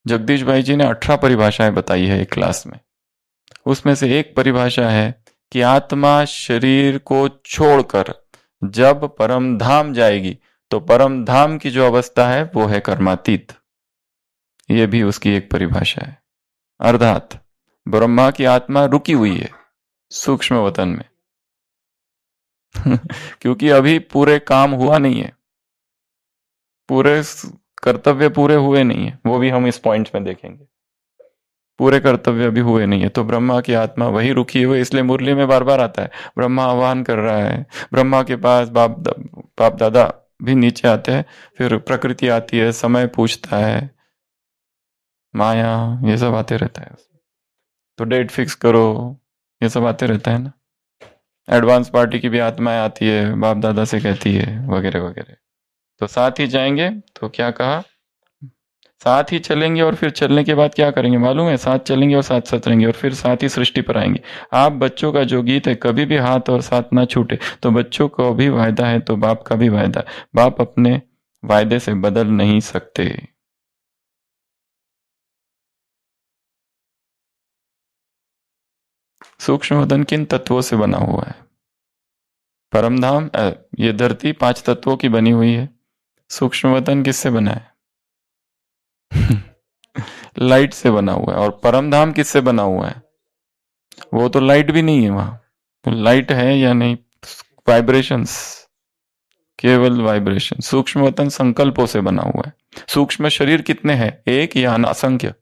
जगदीश भाई जी ने 18 परिभाषाएं बताई है एक क्लास में। उसमें से एक परिभाषा है कि आत्मा शरीर को छोड़कर जब परम धाम जाएगी तो परम धाम की जो अवस्था है वो है कर्मातीत। ये भी उसकी एक परिभाषा है। अर्थात ब्रह्मा की आत्मा रुकी हुई है सूक्ष्म वतन में क्योंकि अभी पूरे काम हुआ नहीं है, पूरे कर्तव्य पूरे हुए नहीं है। वो भी हम इस पॉइंट में देखेंगे। पूरे कर्तव्य अभी हुए नहीं है, तो ब्रह्मा की आत्मा वही रुकी हुई। इसलिए मुरली में बार बार आता है, ब्रह्मा आह्वान कर रहा है। ब्रह्मा के पास बाप दादा भी नीचे आते हैं, फिर प्रकृति आती है, समय पूछता है, माया, ये सब आते रहता है। तो डेट फिक्स करो, ये सब आते रहता है ना। एडवांस पार्टी की भी आत्माएं आती है, बाप दादा से कहती है, वगैरह वगैरह। तो साथ ही जाएंगे, तो क्या कहा? साथ ही चलेंगे और फिर चलने के बाद क्या करेंगे मालूम है? साथ चलेंगे और साथ साथ रहेंगे और फिर साथ ही सृष्टि पर आएंगे। आप बच्चों का जो गीत है, कभी भी हाथ और साथ ना छूटे, तो बच्चों को भी वायदा है तो बाप का भी वायदा है। बाप अपने वायदे से बदल नहीं सकते। सूक्ष्म वतन किन तत्वों से बना हुआ है? परमधाम, ये धरती 5 तत्वों की बनी हुई है। सूक्ष्म वतन किससे बना है? लाइट से बना हुआ है। और परम धाम किससे बना हुआ है? वो तो लाइट भी नहीं है वहां। तो लाइट है या नहीं? वाइब्रेशंस, केवल वाइब्रेशन। सूक्ष्म वतन संकल्पों से बना हुआ है। सूक्ष्म शरीर कितने हैं? एक या असंख्य?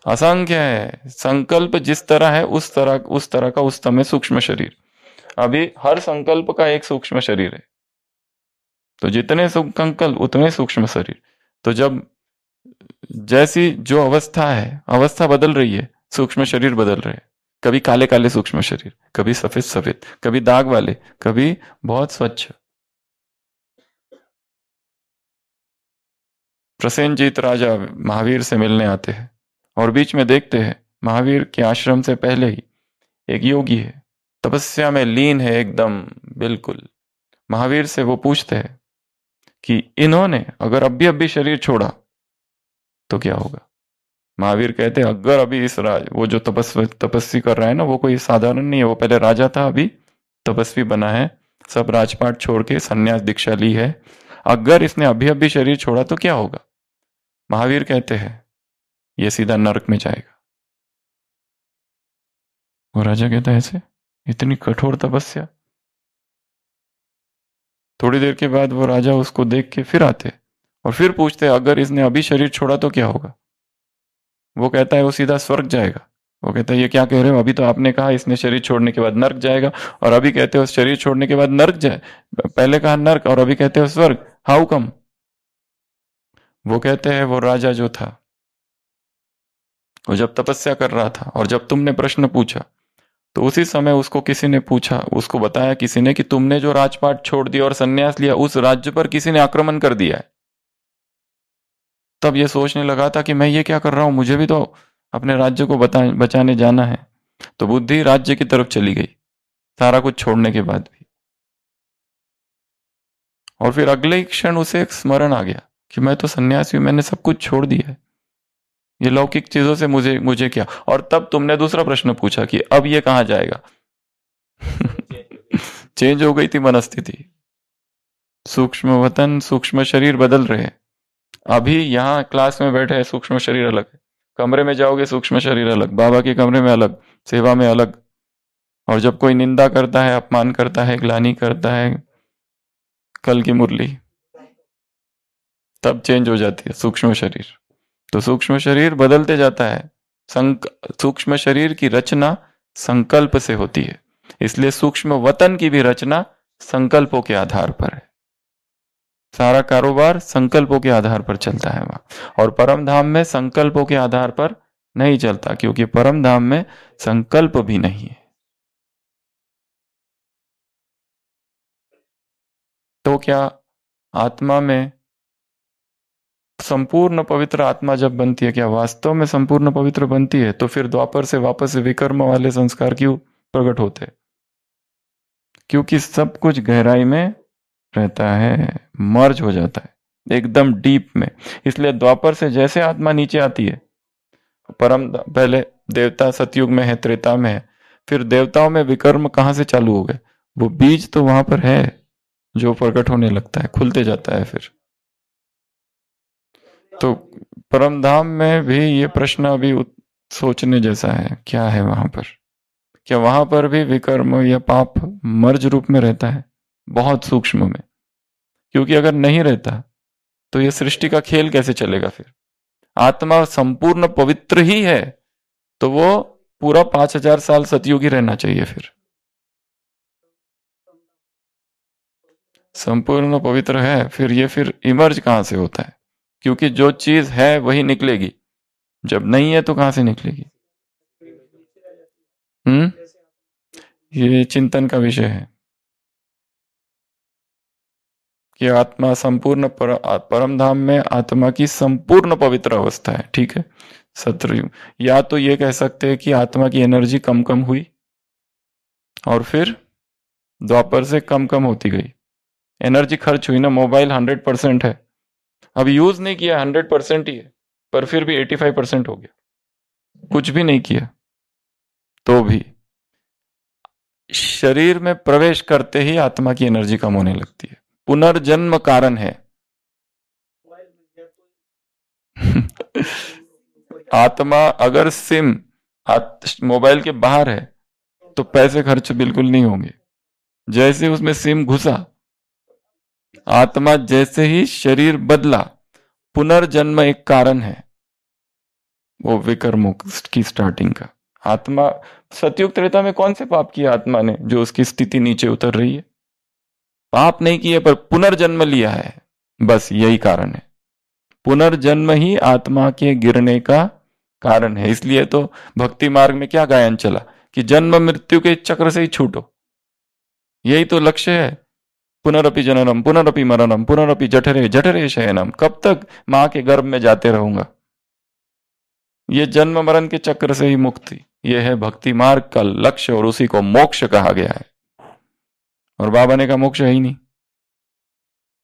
असंख्य है। संकल्प जिस तरह है उस तरह का उस समय सूक्ष्म शरीर। अभी हर संकल्प का एक सूक्ष्म शरीर है। तो जितने संकल्प उतने सूक्ष्म शरीर। तो जब जैसी जो अवस्था है, अवस्था बदल रही है, सूक्ष्म शरीर बदल रहे हैं। कभी काले काले सूक्ष्म शरीर, कभी सफेद सफेद, कभी दाग वाले, कभी बहुत स्वच्छ। प्रसेनजीत राजा महावीर से मिलने आते हैं और बीच में देखते हैं महावीर के आश्रम से पहले ही एक योगी है, तपस्या में लीन है एकदम बिल्कुल। महावीर से वो पूछते हैं कि इन्होंने अगर अभी शरीर छोड़ा तो क्या होगा? महावीर कहते हैं अगर अभी इस वो जो तपस्वी कर रहा है ना, वो कोई साधारण नहीं है। वो पहले राजा था, अभी तपस्वी बना है, सब राजपाट छोड़ के संन्यास दीक्षा ली है। अगर इसने अभी शरीर छोड़ा तो क्या होगा? महावीर कहते हैं ये सीधा नरक में जाएगा। वो राजा कहता है ऐसे? इतनी कठोर तपस्या? थोड़ी देर के बाद वो राजा उसको देख के फिर आते और फिर पूछते अगर इसने अभी शरीर छोड़ा तो क्या होगा। वो कहता है वो सीधा स्वर्ग जाएगा। वो कहता है ये क्या कह रहे हो, अभी तो आपने कहा इसने शरीर छोड़ने के बाद नर्क जाएगा और अभी कहते हो शरीर छोड़ने के बाद नर्क जाए, पहले कहा नर्क और अभी कहते हो स्वर्ग, हाउ कम। वो कहते हैं वो राजा जो था वो जब तपस्या कर रहा था और जब तुमने प्रश्न पूछा तो उसी समय उसको किसी ने पूछा, उसको बताया किसी ने कि तुमने जो राजपाट छोड़ दिया और संन्यास लिया उस राज्य पर किसी ने आक्रमण कर दिया है। तब ये सोचने लगा था कि मैं ये क्या कर रहा हूं, मुझे भी तो अपने राज्य को बचाने जाना है। तो बुद्धि राज्य की तरफ चली गई सारा कुछ छोड़ने के बाद भी। और फिर अगले ही क्षण उसे एक स्मरण आ गया कि मैं तो सन्यासी हूं, मैंने सब कुछ छोड़ दिया है, ये लौकिक चीजों से मुझे मुझे क्या। और तब तुमने दूसरा प्रश्न पूछा कि अब ये कहां जाएगा। चेंज हो गई थी मनस्थिति। सूक्ष्म वतन सूक्ष्म शरीर बदल रहे। अभी यहाँ क्लास में बैठे हैं सूक्ष्म शरीर अलग है, कमरे में जाओगे सूक्ष्म शरीर अलग, बाबा के कमरे में अलग, सेवा में अलग। और जब कोई निंदा करता है, अपमान करता है, ग्लानि करता है, कल की मुरली, तब चेंज हो जाती है सूक्ष्म शरीर। तो सूक्ष्म शरीर बदलते जाता है। सूक्ष्म शरीर की रचना संकल्प से होती है, इसलिए सूक्ष्म वतन की भी रचना संकल्पों के आधार पर है। सारा कारोबार संकल्पों के आधार पर चलता है वहां। और परम धाम में संकल्पों के आधार पर नहीं चलता, क्योंकि परम धाम में संकल्प भी नहीं है। तो क्या आत्मा में संपूर्ण पवित्र आत्मा जब बनती है, क्या वास्तव में संपूर्ण पवित्र बनती है? तो फिर द्वापर से वापस विकर्म वाले संस्कार क्यों प्रकट होते? क्योंकि सब कुछ गहराई में रहता है, मर्ज हो जाता है एकदम डीप में। इसलिए द्वापर से जैसे आत्मा नीचे आती है, परम पहले देवता सतयुग में है, त्रेता में है, फिर देवताओं में विकर्म कहां से चालू हो गए? वो बीज तो वहां पर है जो प्रकट होने लगता है, खुलते जाता है। फिर तो परम धाम में भी ये प्रश्न अभी सोचने जैसा है, क्या है वहां पर? क्या वहां पर भी विकर्म या पाप मर्ज रूप में रहता है? बहुत सूक्ष्म में। क्योंकि अगर नहीं रहता तो ये सृष्टि का खेल कैसे चलेगा? फिर आत्मा संपूर्ण पवित्र ही है तो वो पूरा 5000 साल सतयुग ही रहना चाहिए। फिर संपूर्ण पवित्र है, फिर ये फिर इमर्ज कहां से होता है? क्योंकि जो चीज है वही निकलेगी, जब नहीं है तो कहां से निकलेगी? ये चिंतन का विषय है कि आत्मा संपूर्ण परम धाम में आत्मा की संपूर्ण पवित्र अवस्था है। ठीक है, सतयुग। या तो ये कह सकते हैं कि आत्मा की एनर्जी कम कम हुई और फिर द्वापर से कम कम होती गई, एनर्जी खर्च हुई ना। मोबाइल 100% है, अब यूज नहीं किया, 100% ही है, पर फिर भी 85% हो गया, कुछ भी नहीं किया तो भी। शरीर में प्रवेश करते ही आत्मा की एनर्जी कम होने लगती है, पुनर्जन्म कारण है। आत्मा अगर सिम मोबाइल के बाहर है तो पैसे खर्च बिल्कुल नहीं होंगे। जैसे उसमें सिम घुसा, आत्मा जैसे ही शरीर बदला, पुनर्जन्म एक कारण है, वो विकर्मों की स्टार्टिंग का। आत्मा सतयुग त्रेता में कौन से पाप किया आत्मा ने जो उसकी स्थिति नीचे उतर रही है? पाप नहीं किए पर पुनर्जन्म लिया है, बस यही कारण है। पुनर्जन्म ही आत्मा के गिरने का कारण है। इसलिए तो भक्ति मार्ग में क्या गायन चला कि जन्म मृत्यु के चक्र से ही छूटो, यही तो लक्ष्य है। पुनरपि जननम पुनरपि मरणम पुनरपि जठरे जठरे शयनम। कब तक मां के गर्भ में जाते रहूंगा? ये जन्म मरण के चक्र से ही मुक्ति, ये है भक्ति मार्ग का लक्ष्य और उसी को मोक्ष कहा गया है। और बाबा ने कहा मोक्ष है ही नहीं,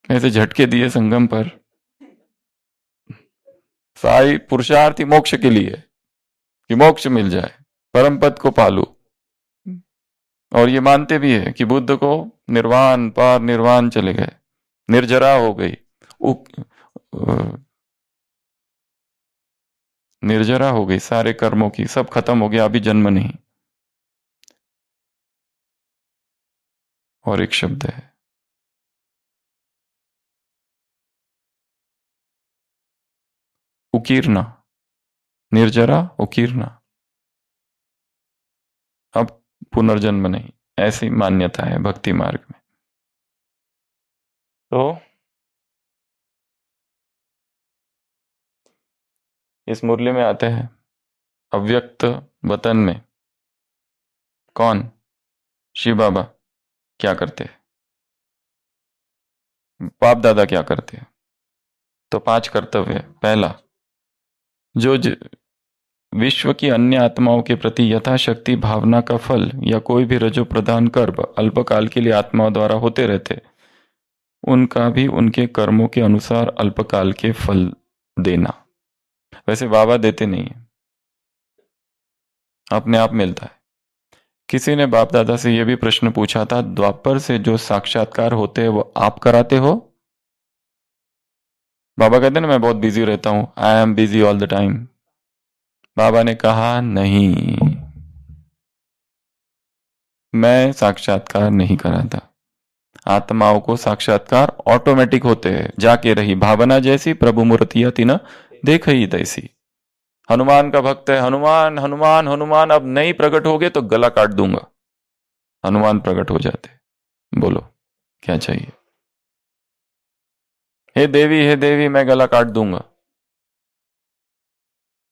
ऐसे झटके दिए संगम पर। सारी पुरुषार्थ ही मोक्ष के लिए कि मोक्ष मिल जाए, परम पद को पालू। और ये मानते भी है कि बुद्ध को निर्वाण पार निर्वाण चले गए, निर्जरा हो गई, निर्जरा हो गई, सारे कर्मों की सब खत्म हो गया, अभी जन्म नहीं। और एक शब्द है उकीरना, निर्जरा उकीरना, अब पुनर्जन्म नहीं, ऐसी मान्यता है भक्ति मार्ग में। तो इस मुरली में आते हैं अव्यक्त वतन में कौन, शिव बाबा क्या करते हैं, बाप दादा क्या करते हैं। तो 5 कर्तव्य। पहला, जो विश्व की अन्य आत्माओं के प्रति यथाशक्ति भावना का फल या कोई भी रजो प्रदान कर्म अल्पकाल के लिए आत्माओं द्वारा होते रहते, उनका भी उनके कर्मों के अनुसार अल्पकाल के फल देना। वैसे बाबा देते नहीं है, अपने आप मिलता है। किसी ने बाप दादा से यह भी प्रश्न पूछा था, द्वापर से जो साक्षात्कार होते हैं वो आप कराते हो? बाबा कहते ना मैं बहुत बिजी रहता हूं, I am busy all the time. बाबा ने कहा नहीं, मैं साक्षात्कार नहीं कराता। आत्माओं को साक्षात्कार ऑटोमेटिक होते हैं, जाके रही भावना जैसी प्रभु मूर्तिया तीन देख ही तैसी। हनुमान का भक्त है, हनुमान हनुमान हनुमान, अब नहीं प्रकट हो गए तो गला काट दूंगा। हनुमान प्रकट हो जाते, बोलो क्या चाहिए? हे देवी मैं गला काट दूंगा।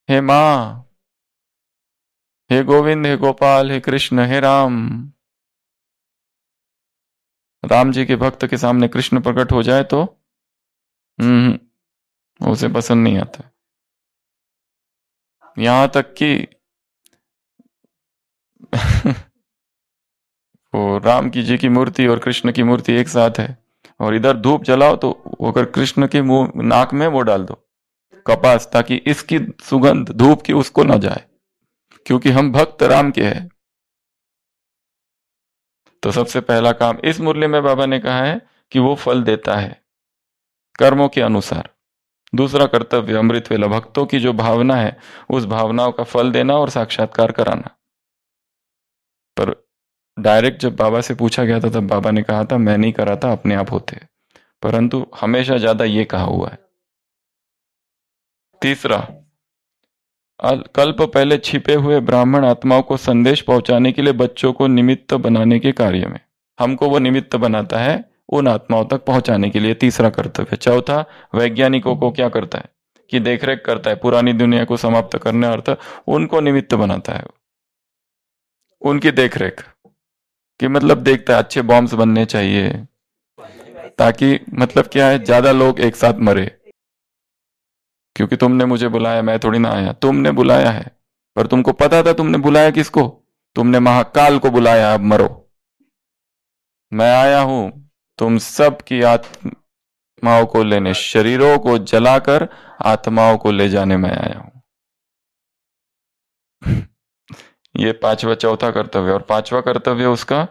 हे मां, हे गोविंद, हे गोपाल, हे कृष्ण, हे राम। राम जी के भक्त के सामने कृष्ण प्रकट हो जाए तो उसे पसंद नहीं आता। यहां तक कि वो राम की जी की मूर्ति और कृष्ण की मूर्ति एक साथ है और इधर धूप जलाओ तो अगर कृष्ण के मुंह नाक में वो डाल दो कपास, ताकि इसकी सुगंध धूप की उसको ना जाए, क्योंकि हम भक्त राम के हैं। तो सबसे पहला काम इस मुरली में बाबा ने कहा है कि वो फल देता है कर्मों के अनुसार। दूसरा कर्तव्य अमृत वेला, भक्तों की जो भावना है उस भावनाओं का फल देना और साक्षात्कार कराना। पर डायरेक्ट जब बाबा से पूछा गया था तब बाबा ने कहा था मैं नहीं कराता, अपने आप होते, परंतु हमेशा ज्यादा ये कहा हुआ है। तीसरा, कल्प पहले छिपे हुए ब्राह्मण आत्माओं को संदेश पहुंचाने के लिए बच्चों को निमित्त बनाने के कार्य में, हमको वो निमित्त बनाता है उन आत्माओं तक पहुंचाने के लिए। तीसरा कर्तव्य। चौथा, वैज्ञानिकों को क्या करता है कि देखरेख करता है, पुरानी दुनिया को समाप्त करने अर्थ उनको निमित्त बनाता है, उनकी देखरेख कि मतलब देखता है अच्छे बॉम्ब्स बनने चाहिए, ताकि मतलब क्या है ज्यादा लोग एक साथ मरे, क्योंकि तुमने मुझे बुलाया, मैं थोड़ी ना आया, तुमने बुलाया है। पर तुमको पता था तुमने बुलाया किसको? तुमने महाकाल को बुलाया, अब मरो। मैं आया हूं तुम सब की आत्माओं को लेने, शरीरों को जलाकर आत्माओं को ले जाने में आया हूं। ये चौथा कर्तव्य। और 5वां कर्तव्य उसका,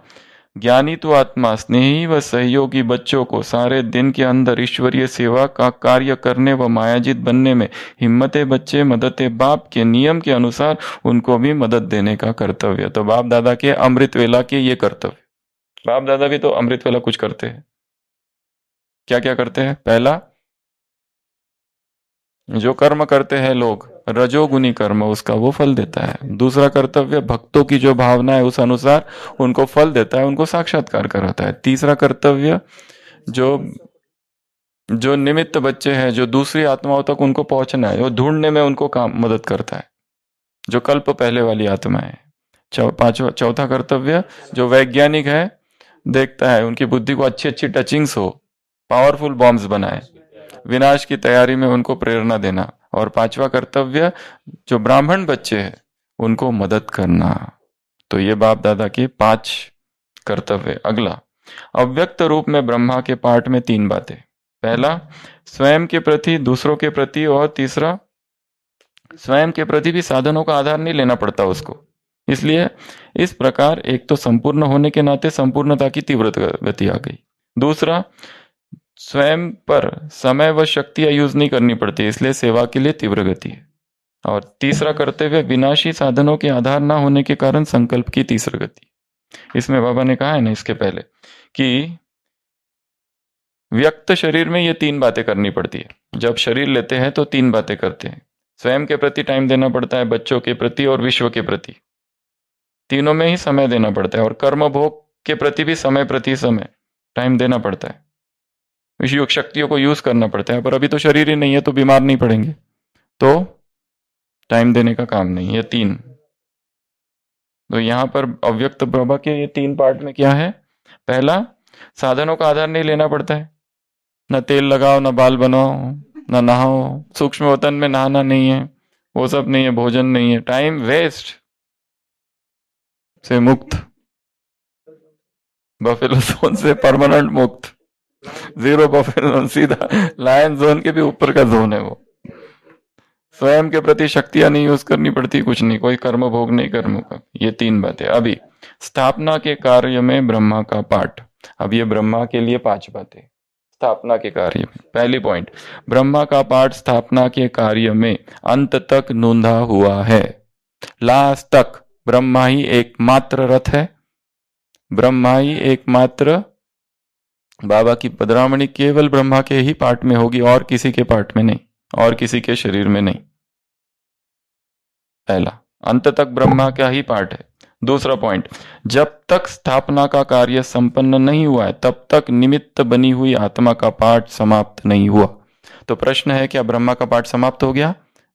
ज्ञानी तो आत्मा स्नेही व सहयोगी बच्चों को सारे दिन के अंदर ईश्वरीय सेवा का कार्य करने व मायाजित बनने में हिम्मते बच्चे मददे बाप के नियम के अनुसार उनको भी मदद देने का कर्तव्य। तो बाप दादा के अमृत वेला के ये कर्तव्य। बाप दादा भी तो अमृत वेला कुछ करते हैं। क्या क्या करते हैं? पहला, जो कर्म करते हैं लोग रजोगुनी कर्म, उसका वो फल देता है। दूसरा कर्तव्य, भक्तों की जो भावना है उस अनुसार उनको फल देता है, उनको साक्षात्कार कराता है। तीसरा कर्तव्य, जो निमित्त बच्चे हैं, जो दूसरी आत्माओं तक उनको पहुंचना है, वो ढूंढने में उनको काम मदद करता है, जो कल्प पहले वाली आत्मा है। चौथा कर्तव्य, जो वैज्ञानिक है, देखता है उनकी बुद्धि को अच्छी अच्छी टचिंग्स हो, पावरफुल बॉम्ब्स बनाए, विनाश की तैयारी में उनको प्रेरणा देना। और 5वां कर्तव्य, जो ब्राह्मण बच्चे हैं उनको मदद करना। तो ये बाप दादा के 5 कर्तव्य। अगला, अव्यक्त रूप में ब्रह्मा के पाठ में 3 बातें। पहला, स्वयं के प्रति, दूसरों के प्रति, और तीसरा, स्वयं के प्रति भी साधनों का आधार नहीं लेना पड़ता उसको। इसलिए इस प्रकार एक तो संपूर्ण होने के नाते संपूर्णता की तीव्र गति आ गई। दूसरा, स्वयं पर समय व शक्तियां यूज नहीं करनी पड़ती, इसलिए सेवा के लिए तीव्र गति है। और तीसरा कर्तव्य, विनाशी साधनों के आधार ना होने के कारण संकल्प की तीसरी गति। इसमें बाबा ने कहा है ना इसके पहले कि व्यक्त शरीर में ये 3 बातें करनी पड़ती है। जब शरीर लेते हैं तो 3 बातें करते हैं। स्वयं के प्रति टाइम देना पड़ता है, बच्चों के प्रति और विश्व के प्रति, तीनों में ही समय देना पड़ता है। और कर्म भोग के प्रति भी समय प्रति समय टाइम देना पड़ता है, इस योग शक्तियों को यूज करना पड़ता है। पर अभी तो शरीर ही नहीं है तो बीमार नहीं पड़ेंगे, तो टाइम देने का काम नहीं। ये 3, तो यहां पर अव्यक्त प्रभा के ये 3 पार्ट में क्या है? पहला, साधनों का आधार नहीं लेना पड़ता है, न तेल लगाओ, न बाल बनाओ, न नहाओ, सूक्ष्म वतन में नहाना नहीं है, वो सब नहीं है, भोजन नहीं है, टाइम वेस्ट से मुक्त, बफेलो जोन से परमानेंट मुक्त, 0 बफेलो, सीधा लायन जोन के भी ऊपर का जोन है वो। स्वयं के प्रति शक्तियां नहीं यूज करनी पड़ती, कुछ नहीं, कोई कर्म भोग नहीं कर्मों का। ये 3 बातें। अभी स्थापना के कार्य में ब्रह्मा का पाठ। अब ये ब्रह्मा के लिए 5 बातें स्थापना के कार्य में। पहली पॉइंट, ब्रह्मा का पाठ स्थापना के कार्य में अंत तक नोंधा हुआ है। लास्ट तक ब्रह्मा ही एकमात्र रथ है, ब्रह्मा ही एकमात्र। बाबा की पधरामणि केवल ब्रह्मा के ही पाठ में होगी, और किसी के पाठ में नहीं, और किसी के शरीर में नहीं। पहला, अंत तक ब्रह्मा का ही पाठ है। दूसरा पॉइंट, जब तक स्थापना का कार्य संपन्न नहीं हुआ है तब तक निमित्त बनी हुई आत्मा का पाठ समाप्त नहीं हुआ। तो प्रश्न है, क्या ब्रह्मा का पाठ समाप्त हो गया?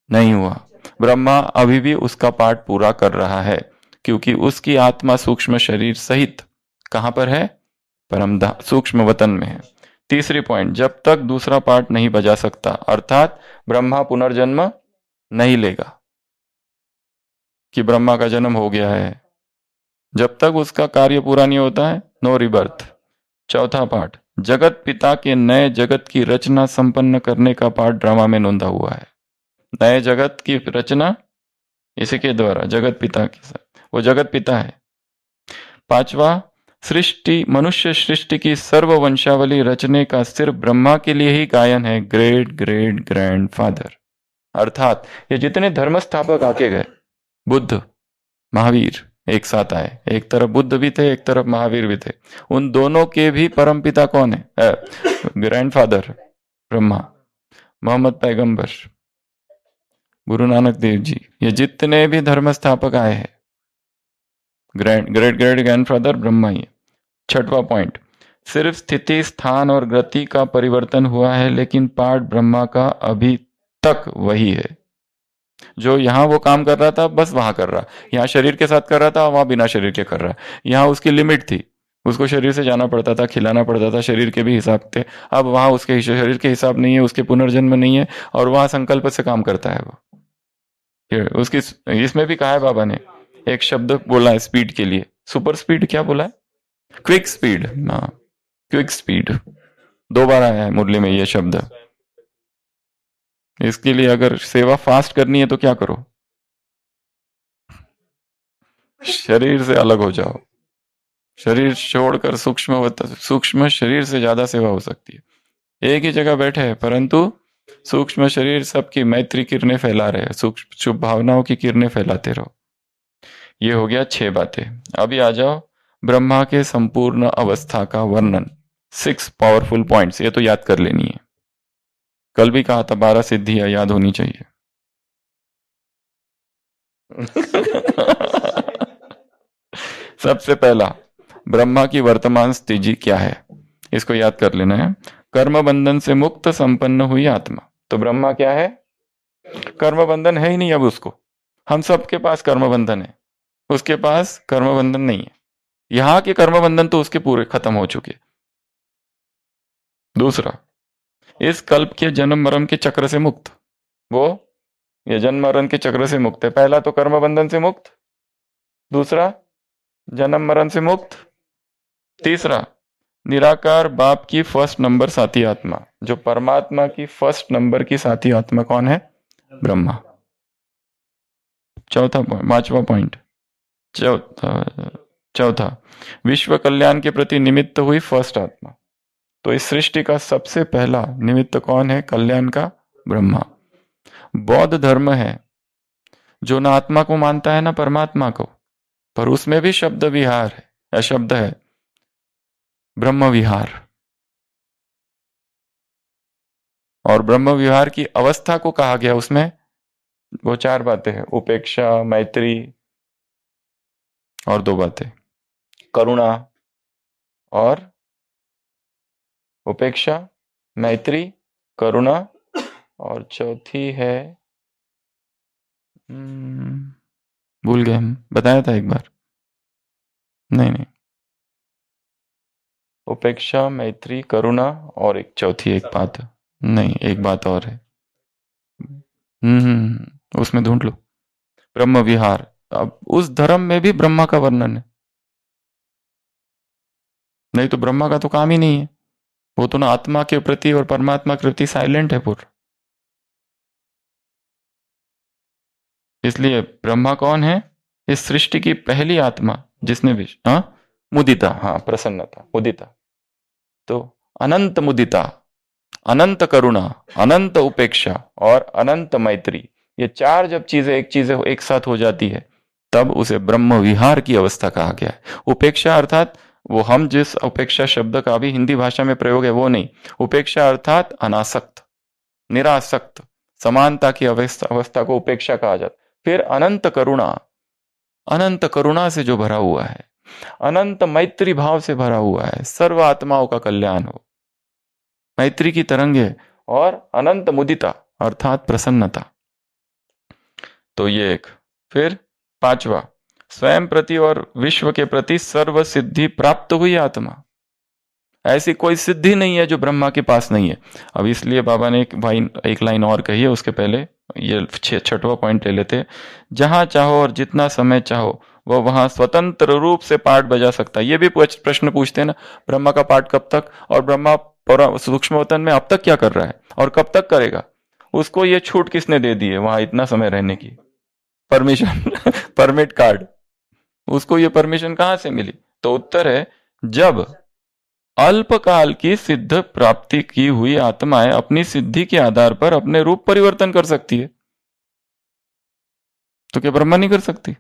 नहीं हुआ। ब्रह्मा अभी भी उसका पाठ पूरा कर रहा है, क्योंकि उसकी आत्मा सूक्ष्म शरीर सहित कहां पर है? परमधाम सूक्ष्म वतन में है। तीसरी पॉइंट, जब तक दूसरा पार्ट नहीं बजा सकता, अर्थात ब्रह्मा पुनर्जन्म नहीं लेगा कि ब्रह्मा का जन्म हो गया है, जब तक उसका कार्य पूरा नहीं होता है, नो रिबर्थ। चौथा पार्ट, जगत पिता के नए जगत की रचना संपन्न करने का पार्ट ड्रामा में नोंदा हुआ है। नए जगत की रचना इसी के द्वारा, जगत पिता के साथ, वो जगत पिता है। पांचवा, सृष्टि, मनुष्य सृष्टि की सर्व वंशावली रचने का सिर्फ ब्रह्मा के लिए ही गायन है, ग्रेट ग्रेट ग्रैंड फादर। अर्थात ये जितने धर्म स्थापक आके गए, बुद्ध, महावीर एक साथ आए, एक तरफ बुद्ध भी थे, एक तरफ महावीर भी थे, उन दोनों के भी परम पिता कौन है? ग्रैंड फादर ब्रह्मा, मोहम्मद पैगंबर, गुरु नानक देव जी, ये जितने भी धर्म स्थापक आए हैं, ग्रेट ग्रेट ग्रैंडफादर ब्रह्मा ही है। छठवां पॉइंट, सिर्फ स्थिति, स्थान और गति का परिवर्तन हुआ है, लेकिन पार्ट ब्रह्मा का अभी तक वही है। जो यहां वो काम कर रहा था बस वहां कर रहा, यहाँ शरीर के साथ कर रहा था, वहां बिना शरीर के कर रहा। यहाँ उसकी लिमिट थी, उसको शरीर से जाना पड़ता था, खिलाना पड़ता था, शरीर के भी हिसाब थे। अब वहां उसके शरीर के हिसाब नहीं है, उसके पुनर्जन्म नहीं है, और वहां संकल्प से काम करता है वो। उसकी इसमें भी कहा है बाबा ने, एक शब्द बोला है स्पीड के लिए, सुपर स्पीड, क्या बोला है? Quick speed. हाँ, क्विक स्पीड 2 बार आया है मुरली में ये शब्द। इसके लिए अगर सेवा फास्ट करनी है तो क्या करो? शरीर से अलग हो जाओ, शरीर छोड़कर सूक्ष्म शरीर से ज्यादा सेवा हो सकती है। एक ही जगह बैठे हैं परंतु सूक्ष्म शरीर सबकी मैत्री किरणें फैला रहे हैं, सूक्ष्म शुभ भावनाओं की किरणें फैलाते रहो। ये हो गया 6 बातें। अभी आ जाओ ब्रह्मा के संपूर्ण अवस्था का वर्णन, 6 पावरफुल पॉइंट्स, ये तो याद कर लेनी है। कल भी कहा था 12 सिद्धियां याद होनी चाहिए। सबसे पहला, ब्रह्मा की वर्तमान स्थिति क्या है, इसको याद कर लेना है। कर्म बंधन से मुक्त संपन्न हुई आत्मा। तो ब्रह्मा क्या है? कर्म बंधन है ही नहीं अब उसको। हम सबके पास कर्म बंधन है, उसके पास कर्म बंधन नहीं है। यहां के कर्म बंधन तो उसके पूरे खत्म हो चुके। दूसरा, इस कल्प के जन्म मरण के चक्र से मुक्त, वो ये जन्म मरण के चक्र से मुक्त है। पहला तो कर्म बंधन से मुक्त, दूसरा जन्म मरण से मुक्त, तीसरा निराकार बाप की फर्स्ट नंबर साथी आत्मा। जो परमात्मा की फर्स्ट नंबर की साथी आत्मा कौन है? ब्रह्मा। पांचवा पॉइंट, चौथा विश्व कल्याण के प्रति निमित्त हुई फर्स्ट आत्मा। तो इस सृष्टि का सबसे पहला निमित्त कौन है? कल्याण का ब्रह्मा। बौद्ध धर्म है जो ना आत्मा को मानता है ना परमात्मा को, पर उसमें भी शब्द विहार है, शब्द है ब्रह्म विहार। और ब्रह्म विहार की अवस्था को कहा गया, उसमें वो 4 बातें हैं, उपेक्षा, मैत्री और 2 बातें, करुणा और उपेक्षा, मैत्री, करुणा और चौथी है भूल गए, हम बताया था एक बार, नहीं, उपेक्षा, मैत्री, करुणा और एक चौथी एक बात, नहीं एक बात और है, उसमें ढूंढ लो, ब्रह्म विहार। अब उस धर्म में भी ब्रह्मा का वर्णन है, नहीं तो ब्रह्मा का तो काम ही नहीं है, वो तो ना आत्मा के प्रति और परमात्मा के प्रति साइलेंट है पूरा। इसलिए ब्रह्मा कौन है? इस सृष्टि की पहली आत्मा, जिसने भी मुदिता, प्रसन्नता, मुदिता, तो अनंत मुदिता, अनंत करुणा, अनंत उपेक्षा और अनंत मैत्री, ये 4 जब चीजें एक साथ हो जाती है तब उसे ब्रह्म विहार की अवस्था कहा गया है। उपेक्षा अर्थात वो हम जिस उपेक्षा शब्द का भी हिंदी भाषा में प्रयोग है वो नहीं, उपेक्षा अर्थात अनासक्त, निरासक्त, समानता की अवस्था को उपेक्षा कहा जाता। फिर अनंत करुणा से जो भरा हुआ है, अनंत मैत्री भाव से भरा हुआ है, सर्व आत्माओं का कल्याण हो, मैत्री की तरंगे, और अनंत मुदिता अर्थात प्रसन्नता। तो ये एक। फिर 5वां, स्वयं प्रति और विश्व के प्रति सर्व सिद्धि प्राप्त हुई आत्मा। ऐसी कोई सिद्धि नहीं है जो ब्रह्मा के पास नहीं है। अब इसलिए बाबा ने एक लाइन और कही है, उसके पहले ये 6वां पॉइंट ले लेते। जहां चाहो और जितना समय चाहो वह वहां स्वतंत्र रूप से पाठ बजा सकता है। ये भी प्रश्न पूछते हैं ना, ब्रह्मा का पाठ कब तक, और ब्रह्मा सूक्ष्म वतन में अब तक क्या कर रहा है और कब तक करेगा, उसको ये छूट किसने दे दी है वहां इतना समय रहने की परमिशन परमिट कार्ड, उसको ये परमिशन कहां से मिली? तो उत्तर है, जब अल्पकाल की सिद्ध प्राप्ति की हुई आत्माएं अपनी सिद्धि के आधार पर अपने रूप परिवर्तन कर सकती है, तो क्या ब्रह्मा नहीं कर सकती?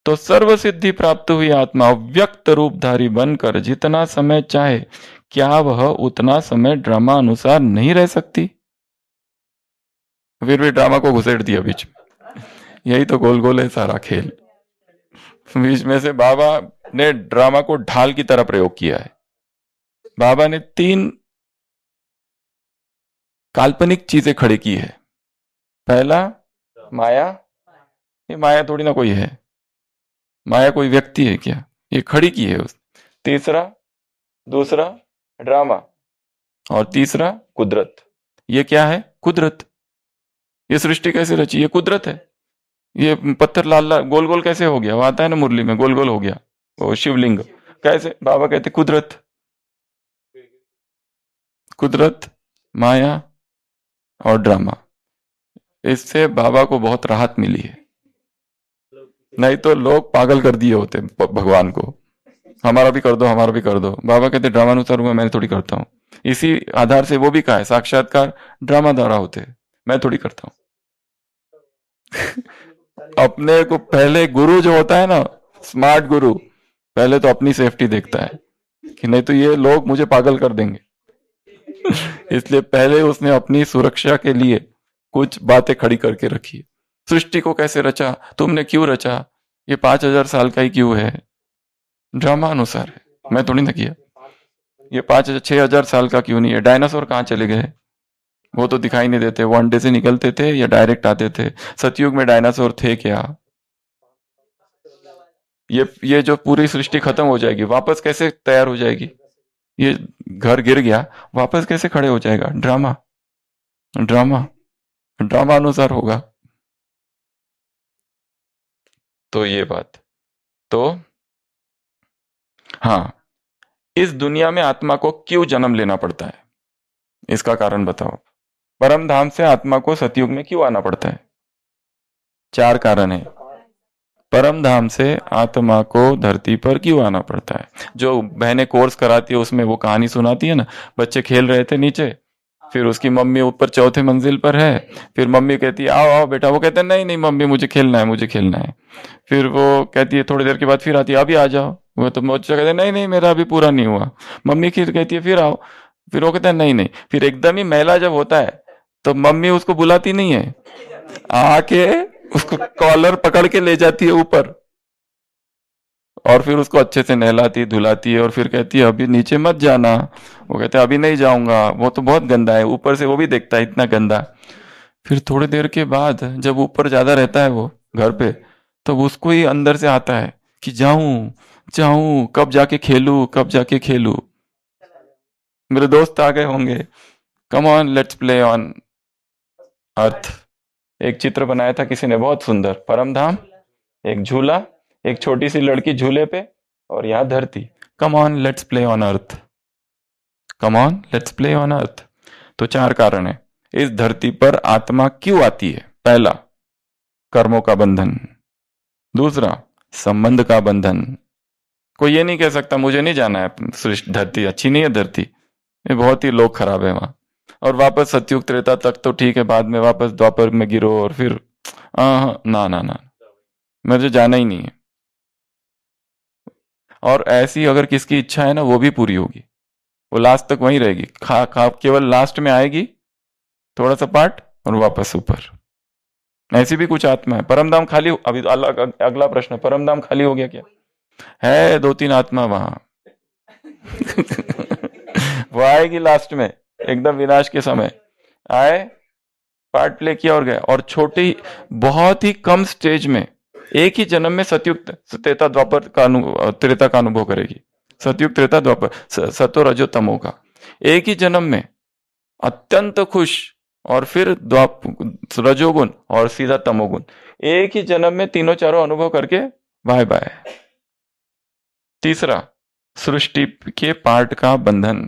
तो सर्व सिद्धि प्राप्त हुई आत्मा व्यक्त रूपधारी बनकर जितना समय चाहे, क्या वह उतना समय ड्रामा अनुसार नहीं रह सकती? फिर भी ड्रामा को घुसेड़ दिया बीच में। यही तो गोल गोल है सारा खेल। बीच में से बाबा ने ड्रामा को ढाल की तरह प्रयोग किया है। बाबा ने 3 काल्पनिक चीजें खड़ी की है। पहला, माया। ये माया थोड़ी ना कोई है, माया कोई व्यक्ति है क्या? ये खड़ी की है उसने। दूसरा ड्रामा, और तीसरा कुदरत। ये क्या है? कुदरत। ये सृष्टि कैसे रची? ये कुदरत है। ये पत्थर लाल लाल गोल गोल कैसे हो गया? वो आता है ना मुरली में, गोल गोल हो गया वो शिवलिंग, कैसे? बाबा कहते कुदरत। कुदरत, माया और ड्रामा, इससे बाबा को बहुत राहत मिली है। नहीं तो लोग पागल कर दिए होते भगवान को, हमारा भी कर दो, हमारा भी कर दो। बाबा कहते ड्रामानुसार हुआ, मैं थोड़ी करता हूँ। इसी आधार से वो भी कहा है, साक्षात्कार ड्रामा द्वारा होते हैं, मैं थोड़ी करता हूँ। अपने को पहले गुरु जो होता है ना, स्मार्ट गुरु, पहले तो अपनी सेफ्टी देखता है कि नहीं तो ये लोग मुझे पागल कर देंगे। इसलिए पहले उसने अपनी सुरक्षा के लिए कुछ बातें खड़ी करके रखी। सृष्टि को कैसे रचा, तुमने क्यों रचा, ये 5000 साल का ही क्यों है? ड्रामा अनुसार है, मैं थोड़ी ना किया। ये 5000-6000 साल का क्यों नहीं है? डायनासोर कहाँ चले गए? वो तो दिखाई नहीं देते, वो अंडे से निकलते थे या डायरेक्ट आते थे? सतयुग में डायनासोर थे क्या? ये जो पूरी सृष्टि खत्म हो जाएगी, वापस कैसे तैयार हो जाएगी? ये घर गिर गया, वापस कैसे खड़े हो जाएगा? ड्रामा अनुसार होगा। तो ये बात। तो हाँ, इस दुनिया में आत्मा को क्यों जन्म लेना पड़ता है, इसका कारण बताओ। परम धाम से आत्मा को सतयुग में क्यों आना पड़ता है? 4 कारण है। परम धाम से आत्मा को धरती पर क्यों आना पड़ता है? जो बहनें कोर्स कराती है उसमें वो कहानी सुनाती है ना, बच्चे खेल रहे थे नीचे, फिर उसकी मम्मी ऊपर 4थे मंजिल पर है, फिर मम्मी कहती है आओ आओ बेटा, वो कहते हैं नहीं नहीं मम्मी मुझे खेलना है। फिर वो कहती है, थोड़ी देर के बाद फिर आती है, अभी आ जाओ। वो तो बच्चा कहते हैं नहीं नहीं मेरा अभी पूरा नहीं हुआ। मम्मी फिर कहती है फिर आओ, फिर वो कहता है नहीं नहीं, फिर एकदम ही मैला जब होता है तो मम्मी उसको बुलाती नहीं है, आके उसको कॉलर पकड़ के ले जाती है ऊपर और फिर उसको अच्छे से नहलाती धुलाती है और फिर कहती है अभी नीचे मत जाना। वो कहते हैं अभी नहीं जाऊंगा, वो तो बहुत गंदा है, ऊपर से वो भी देखता है इतना गंदा। फिर थोड़ी देर के बाद जब ऊपर ज्यादा रहता है वो घर पे, तब उसको ही अंदर से आता है कि जाऊं जाऊं, कब जाके खेलूं, कब जाके खेलूं। मेरे दोस्त आ गए होंगे, come on let's play on earth. एक चित्र बनाया था किसी ने बहुत सुंदर, परम धाम, एक झूला, एक छोटी सी लड़की झूले पे और यहाँ धरती। Come on let's play on earth, come on let's play on earth. तो 4 कारण है इस धरती पर आत्मा क्यों आती है। पहला, कर्मों का बंधन। दूसरा, संबंध का बंधन। कोई ये नहीं कह सकता मुझे नहीं जाना है सृष्टि, धरती अच्छी नहीं है, धरती ये बहुत ही लोग खराब है वहां, और वापस सतयुग त्रेता तक तो ठीक है, बाद में वापस द्वापर में गिरो और फिर ना ना ना, मुझे जाना ही नहीं है। और ऐसी अगर किसकी इच्छा है ना वो भी पूरी होगी, वो लास्ट तक वहीं रहेगी, खा खा केवल लास्ट में आएगी थोड़ा सा पार्ट और वापस ऊपर। ऐसी भी कुछ आत्मा है। परमधाम खाली, अभी अगला प्रश्न, परमधाम खाली हो गया क्या? है 2-3 आत्मा वहां वो आएगी लास्ट में एकदम विनाश के समय, आए पार्ट प्ले किया और गए। और छोटी बहुत ही कम स्टेज में एक ही जन्म में सतयुग त्रेता द्वापर का त्रेता का अनुभव करेगी। सतयुग त्रेता द्वापर सतो रजो तमो का एक ही जन्म में अत्यंत खुश, और फिर रजोगुण और सीधा तमोगुण, एक ही जन्म में तीनों चारों अनुभव करके बाय बाय। तीसरा, सृष्टि के पार्ट का बंधन।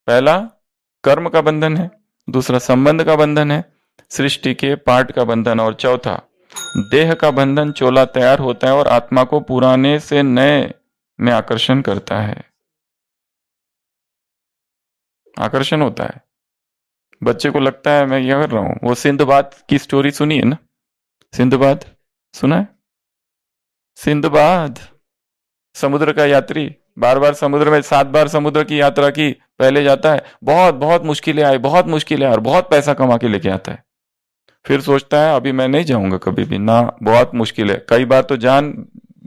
पहला कर्म का बंधन है, दूसरा संबंध का बंधन है, सृष्टि के पार्ट का बंधन, और चौथा देह का बंधन। चोला तैयार होता है और आत्मा को पुराने से नए में आकर्षण करता है, आकर्षण होता है। बच्चे को लगता है मैं क्या कर रहा हूं। वो सिंदबाद की स्टोरी सुनी है ना, सिंदबाद सुना है? सिंदबाद समुद्र का यात्री, बार बार समुद्र में 7 बार समुद्र की यात्रा की, पहले जाता है, बहुत बहुत मुश्किलें आई, बहुत मुश्किलें आई, और बहुत पैसा कमा के लेके आता है। फिर सोचता है अभी मैं नहीं जाऊंगा कभी भी ना, बहुत मुश्किल है। कई बार तो जान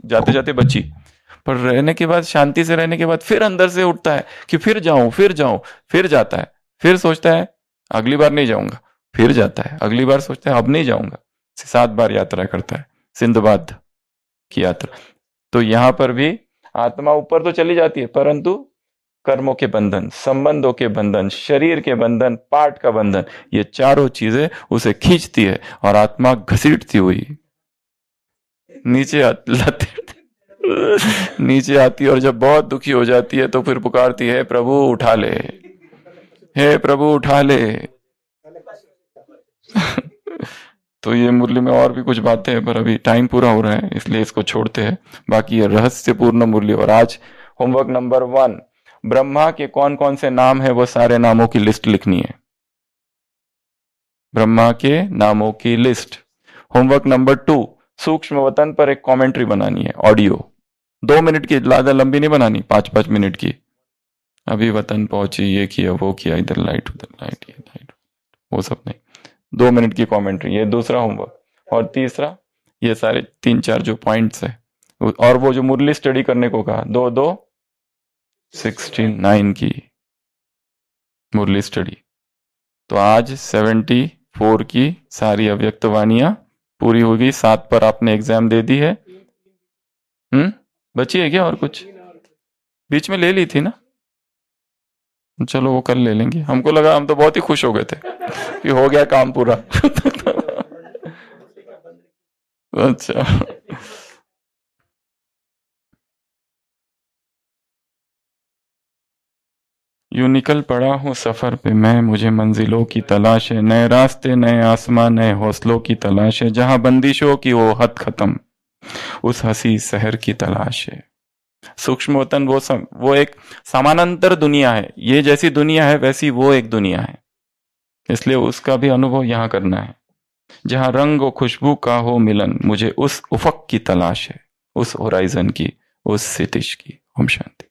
जाते जाते बची, पर रहने के बाद, शांति से रहने के बाद फिर अंदर से उठता है कि फिर जाऊं, फिर जाऊं, फिर जाता है, फिर सोचता है अगली बार नहीं जाऊंगा, फिर जाता है, अगली बार सोचता है अब नहीं जाऊंगा। 7 बार यात्रा करता है, सिंदबाद की यात्रा। तो यहां पर भी आत्मा ऊपर तो चली जाती है, परंतु कर्मों के बंधन, संबंधों के बंधन, शरीर के बंधन, पार्ट का बंधन, ये चारों चीजें उसे खींचती है और आत्मा घसीटती हुई नीचे नीचे आती है। और जब बहुत दुखी हो जाती है तो फिर पुकारती है प्रभु उठा ले, हे प्रभु उठा ले। तो ये मुरली में और भी कुछ बातें हैं, पर अभी टाइम पूरा हो रहा है इसलिए इसको छोड़ते हैं। बाकी ये रहस्यपूर्ण मुरली। और आज होमवर्क नंबर 1, ब्रह्मा के कौन कौन से नाम है वो सारे नामों की लिस्ट लिखनी है, ब्रह्मा के नामों की लिस्ट। होमवर्क नंबर 2, सूक्ष्म वतन पर एक कमेंट्री बनानी है, ऑडियो 2 मिनट की, ज्यादा लंबी नहीं बनानी, 5-5 मिनट की। अभी वतन पहुंची, ये किया वो किया, इधर लाइट उधर लाइट, ये लाइट, वो सब नहीं, 2 मिनट की कमेंट्री, ये दूसरा होमवर्क। और तीसरा ये सारे 3-4 जो पॉइंट्स है, और वो जो मुरली स्टडी करने को कहा, 2-2 69 की मुरली स्टडी। तो आज 74 की सारी अव्यक्त वाणियां पूरी होगी। 7 पर आपने एग्जाम दे दी है। बची है क्या और कुछ? बीच में ले ली थी ना, चलो वो कल ले लेंगे। हमको लगा, हम तो बहुत ही खुश हो गए थे कि हो गया काम पूरा। अच्छा, यूं निकल पड़ा हूं सफर पे मैं, मुझे मंजिलों की तलाश है, नए रास्ते नए आसमान नए हौसलों की तलाश है, जहां बंदिशों की वो हद खत्म, उस हंसी शहर की तलाश है। सूक्ष्म वतन वो एक समानांतर दुनिया है, ये जैसी दुनिया है वैसी वो एक दुनिया है, इसलिए उसका भी अनुभव यहां करना है। जहां रंग और खुशबू का हो मिलन, मुझे उस उफक की तलाश है, उस होराइजन की, उस क्षितिज की। ओम शांति।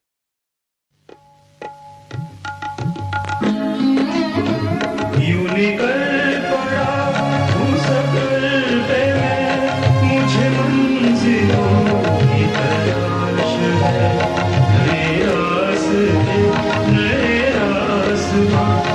Bye.